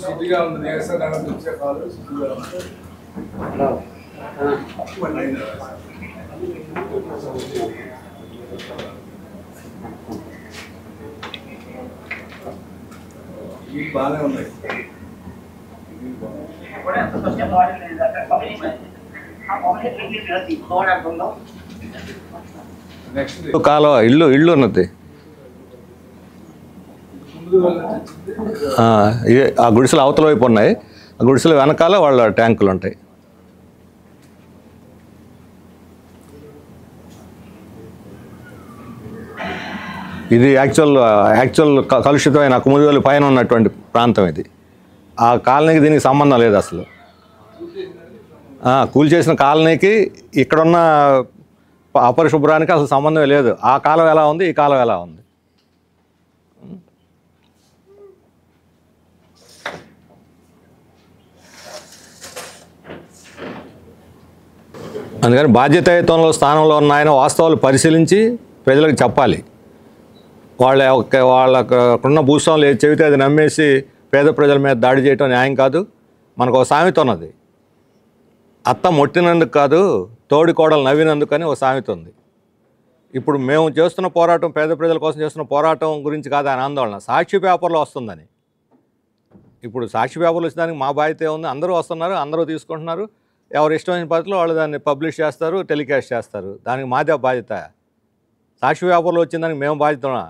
శుద్ధిగా ఉంది దేవస్థానం వచ్చే కాలు శుద్ధిగా ఉంది. ఇవి బాగానే ఉన్నాయి. నెక్స్ట్ కాలువ ఇల్లు ఉన్నది. ఆ గుడిసెలు అవతల వైపు ఉన్నాయి. ఆ గుడిసెలు వెనకాల వాళ్ళ ట్యాంకులు ఉంటాయి. ఇది యాక్చువల్ కలుషితమైన కుముదివేలు పైన ఉన్నటువంటి ప్రాంతం ఇది. ఆ కాలనీకి దీనికి సంబంధం లేదు అసలు. కూల్చేసిన కాలనీకి ఇక్కడున్న అపరిశుభ్రానికి అసలు సంబంధమే లేదు. ఆ కాలం ఎలా ఉంది, ఈ కాలం ఎలా ఉంది. అందుకని బాధ్యతాయుతంలో స్థానంలో ఉన్న ఆయన వాస్తవాలు పరిశీలించి ప్రజలకు చెప్పాలి. వాళ్ళకున్న భూస్వాములు ఏది చెబితే అది నమ్మేసి పేద ప్రజల మీద దాడి చేయటం న్యాయం కాదు. మనకు ఒక సామెత ఉన్నది, అత్త మొట్టినందుకు కాదు తోడి కోడలు నవ్వినందుకు అని ఒక సామెత ఉంది. ఇప్పుడు మేము చేస్తున్న పోరాటం పేద ప్రజల కోసం చేస్తున్న పోరాటం గురించి కాదు ఆయన ఆందోళన, సాక్షి పేపర్లో వస్తుందని. ఇప్పుడు సాక్షి పేపర్లు వచ్చేదానికి మా బాధ్యత ఉంది. అందరూ వస్తున్నారు, అందరూ తీసుకుంటున్నారు. ఎవరు ఇష్టమైన పద్ధతిలో వాళ్ళు దాన్ని పబ్లిష్ చేస్తారు, టెలికాస్ట్ చేస్తారు. దానికి మాదే బాధ్యత. సాక్షి పేపర్లో వచ్చిన దానికి మేము బాధ్యతనా?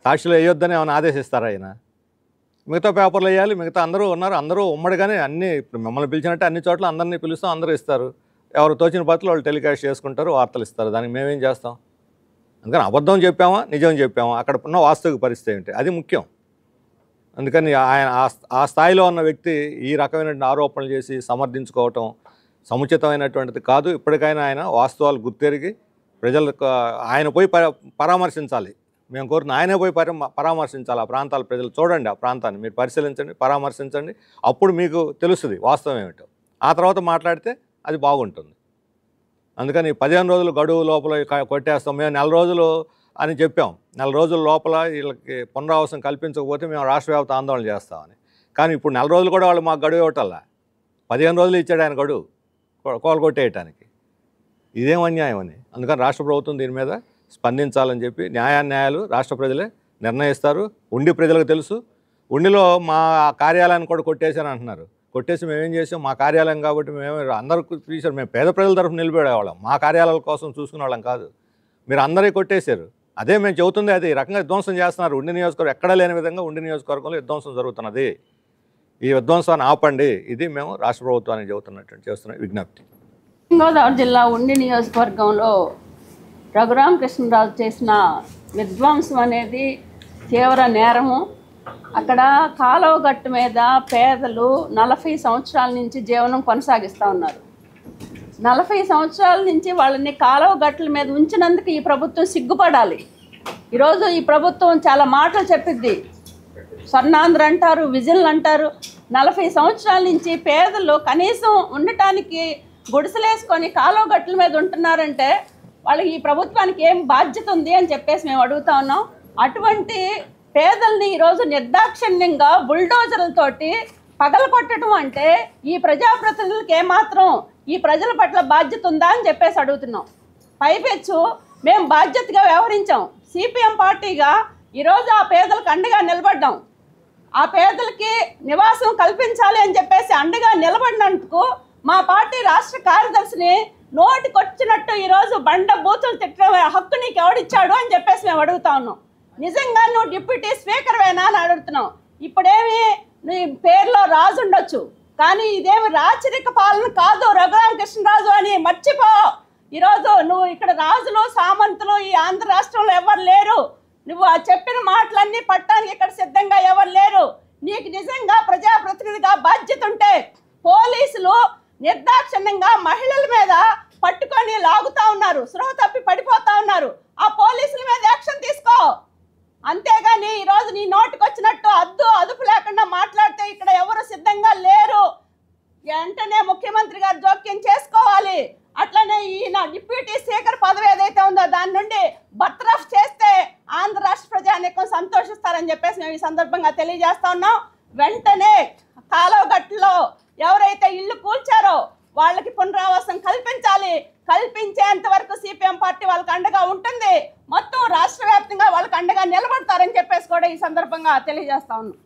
సాక్షిలో వేయొద్దని ఏమైనా ఆదేశిస్తారా ఆయన? మిగతా పేపర్లు వేయాలి, మిగతా అందరూ ఉన్నారు, అందరూ ఉమ్మడిగానే అన్నీ. ఇప్పుడు మిమ్మల్ని పిలిచినట్టే అన్ని చోట్ల అందరినీ పిలుస్తాం, అందరూ ఇస్తారు. ఎవరు తోచిన పద్ధతిలో వాళ్ళు టెలికాస్ట్ చేసుకుంటారు, వార్తలు ఇస్తారు. దానికి మేమేం చేస్తాం? అందుకని అబద్ధం చెప్పామా నిజం చెప్పామా అక్కడ ఉన్న వాస్తవిక పరిస్థితి ఏంటి అది ముఖ్యం. అందుకని ఆయన ఆ స్థాయిలో ఉన్న వ్యక్తి ఈ రకమైన ఆరోపణలు చేసి సమర్థించుకోవటం సముచితమైనటువంటిది కాదు. ఇప్పటికైనా ఆయన వాస్తవాలు గుర్తెరిగి ప్రజలకు ఆయన పోయి పరామర్శించాలి. మేము కోరుతున్న ఆయనే పోయి పరామర్శించాలి. ఆ ప్రాంతాల ప్రజలు చూడండి, ఆ ప్రాంతాన్ని మీరు పరిశీలించండి, పరామర్శించండి. అప్పుడు మీకు తెలుస్తుంది వాస్తవం ఏమిటో. ఆ తర్వాత మాట్లాడితే అది బాగుంటుంది. అందుకని 15 రోజులు గడువు లోపల కొట్టేస్తాం, మేము 4 రోజులు అని చెప్పాం. 4 రోజుల లోపల వీళ్ళకి పునరావాసం కల్పించకపోతే మేము రాష్ట్ర వ్యాప్త ఆందోళన చేస్తామని. కానీ ఇప్పుడు 4 రోజులు కూడా వాళ్ళు మాకు గడువు ఇవ్వటల్లా. 15 రోజులు ఇచ్చాడు ఆయన గడువు కోలు కొట్టేయటానికి. ఇదేం అన్యాయం అని. అందుకని రాష్ట్ర ప్రభుత్వం దీని మీద స్పందించాలని చెప్పి న్యాయాలు రాష్ట్ర ప్రజలే నిర్ణయిస్తారు. ఉండి ప్రజలకు తెలుసు. ఉండిలో మా కార్యాలయాన్ని కూడా కొట్టేశారని అంటున్నారు. కొట్టేసి మేమేం చేసాం, మా కార్యాలయం కాబట్టి మేము అందరికీ తీసారు. మేము పేద ప్రజల తరఫున నిలబడేవాళ్ళం, మా కార్యాలయాల కోసం చూసుకునే వాళ్ళం కాదు. మీరు అందరికీ కొట్టేశారు. అదే మేము చెబుతుంది, అది ఈ రకంగా విధ్వంసం చేస్తున్నారు. ఉండి నియోజకవర్గం ఎక్కడా లేని విధంగా ఉండి నియోజకవర్గంలో విధ్వంసం జరుగుతున్నది. ఈ విధ్వంసాన్ని ఆపండి. ఇది మేము రాష్ట్ర ప్రభుత్వానికి చేస్తున్న విజ్ఞప్తి. గోదావరి జిల్లా ఉండి నియోజకవర్గంలో రఘురామకృష్ణరాజు చేసిన విధ్వంసం అనేది తీవ్ర నేరము. అక్కడ కాలువ గట్టు మీద పేదలు 40 సంవత్సరాల నుంచి జీవనం కొనసాగిస్తూ ఉన్నారు. 40 సంవత్సరాల నుంచి వాళ్ళని కాలువ గట్ల మీద ఉంచినందుకు ఈ ప్రభుత్వం సిగ్గుపడాలి. ఈరోజు ఈ ప్రభుత్వం చాలా మాటలు చెప్పిద్ది. స్వర్ణాంధ్ర అంటారు, విజిల్ అంటారు. 40 సంవత్సరాల నుంచి పేదలు కనీసం ఉండటానికి గుడిసెలేసుకొని కాలువ గట్ల మీద ఉంటున్నారంటే వాళ్ళకి ఈ ప్రభుత్వానికి ఏం బాధ్యత ఉంది అని చెప్పేసి మేము అడుగుతా ఉన్నాం. అటువంటి పేదల్ని ఈరోజు నిర్దాక్షిణ్యంగా బుల్డోజర్లతోటి పగలకొట్టడం అంటే ఈ ప్రజాప్రతినిధులకు ఏమాత్రం ఈ ప్రజల పట్ల బాధ్యత ఉందా అని చెప్పేసి అడుగుతున్నాం. పైపెచ్చు మేము బాధ్యతగా వ్యవహరించాం. సిపిఎం పార్టీగా ఈరోజు ఆ పేదలకు అండగా నిలబడ్డాం. ఆ పేదలకి నివాసం కల్పించాలి అని చెప్పేసి అండగా నిలబడినందుకు మా పార్టీ రాష్ట్ర కార్యదర్శిని నోటికొచ్చినట్టు ఈరోజు బండ బూతులు తిట్టడం హక్కు నీకు ఎవడిచ్చాడు అని చెప్పేసి మేము అడుగుతా ఉన్నాం. నిజంగా నువ్వు డిప్యూటీ స్పీకర్వేనా అని అడుగుతున్నాం. ఇప్పుడేమి నీ పేరులో రాజు ఉండొచ్చు, కానీ ఇదేమి రాచరిక పాలన కాదు. రఘురామకృష్ణరాజు అని మర్చిపో. ఈరోజు నువ్వు ఇక్కడ రాజులు సామంతులు ఈ ఆంధ్ర రాష్ట్రంలో ఎవరు లేరు. నువ్వు ఆ చెప్పిన మాటలన్నీ పట్టడానికి ఇక్కడ సిద్ధంగా ఎవరు లేరు. నీకు నిజంగా ప్రజాప్రతినిధిగా బాధ్యత ఉంటే పోలీసులు నిర్దాక్షిణ్యంగా మహిళల మీద పట్టుకొని లాగుతా ఉన్నారు, స్పృహ తప్పి పడిపోతా ఉన్నారు. ఆ పోలీసుల మీద యాక్షన్ తీసుకో. అంతేగాని ఈరోజు నీ నోటికి వచ్చినట్టు అదుపు లేకుండా మాట్లాడితే ఇక్కడ ఎవరు సిద్ధంగా లేరు. వెంటనే ముఖ్యమంత్రి గారు జోక్యం చేసుకోవాలి. అట్లనే ఈయన డిప్యూటీ స్పీకర్ పదవి ఏదైతే ఉందో దాని నుండి బర్తరఫ్ చేస్తే ఆంధ్ర రాష్ట్ర ప్రజానీకం సంతోషిస్తారని చెప్పేసి మేము ఈ సందర్భంగా తెలియజేస్తా ఉన్నాం. వెంటనే కాలువ గట్టులో ఎవరైతే ఇల్లు కూల్చారో వాళ్ళకి పునరావాసం కల్పించాలి. కల్పించేంత వరకు సిపిఎం పార్టీ వాళ్ళకి అండగా ఉంటుంది. మొత్తం రాష్ట్ర వ్యాప్తంగా వాళ్ళకి అండగా నిలబడతారని చెప్పేసి కూడా ఈ సందర్భంగా తెలియజేస్తా ఉన్నాం.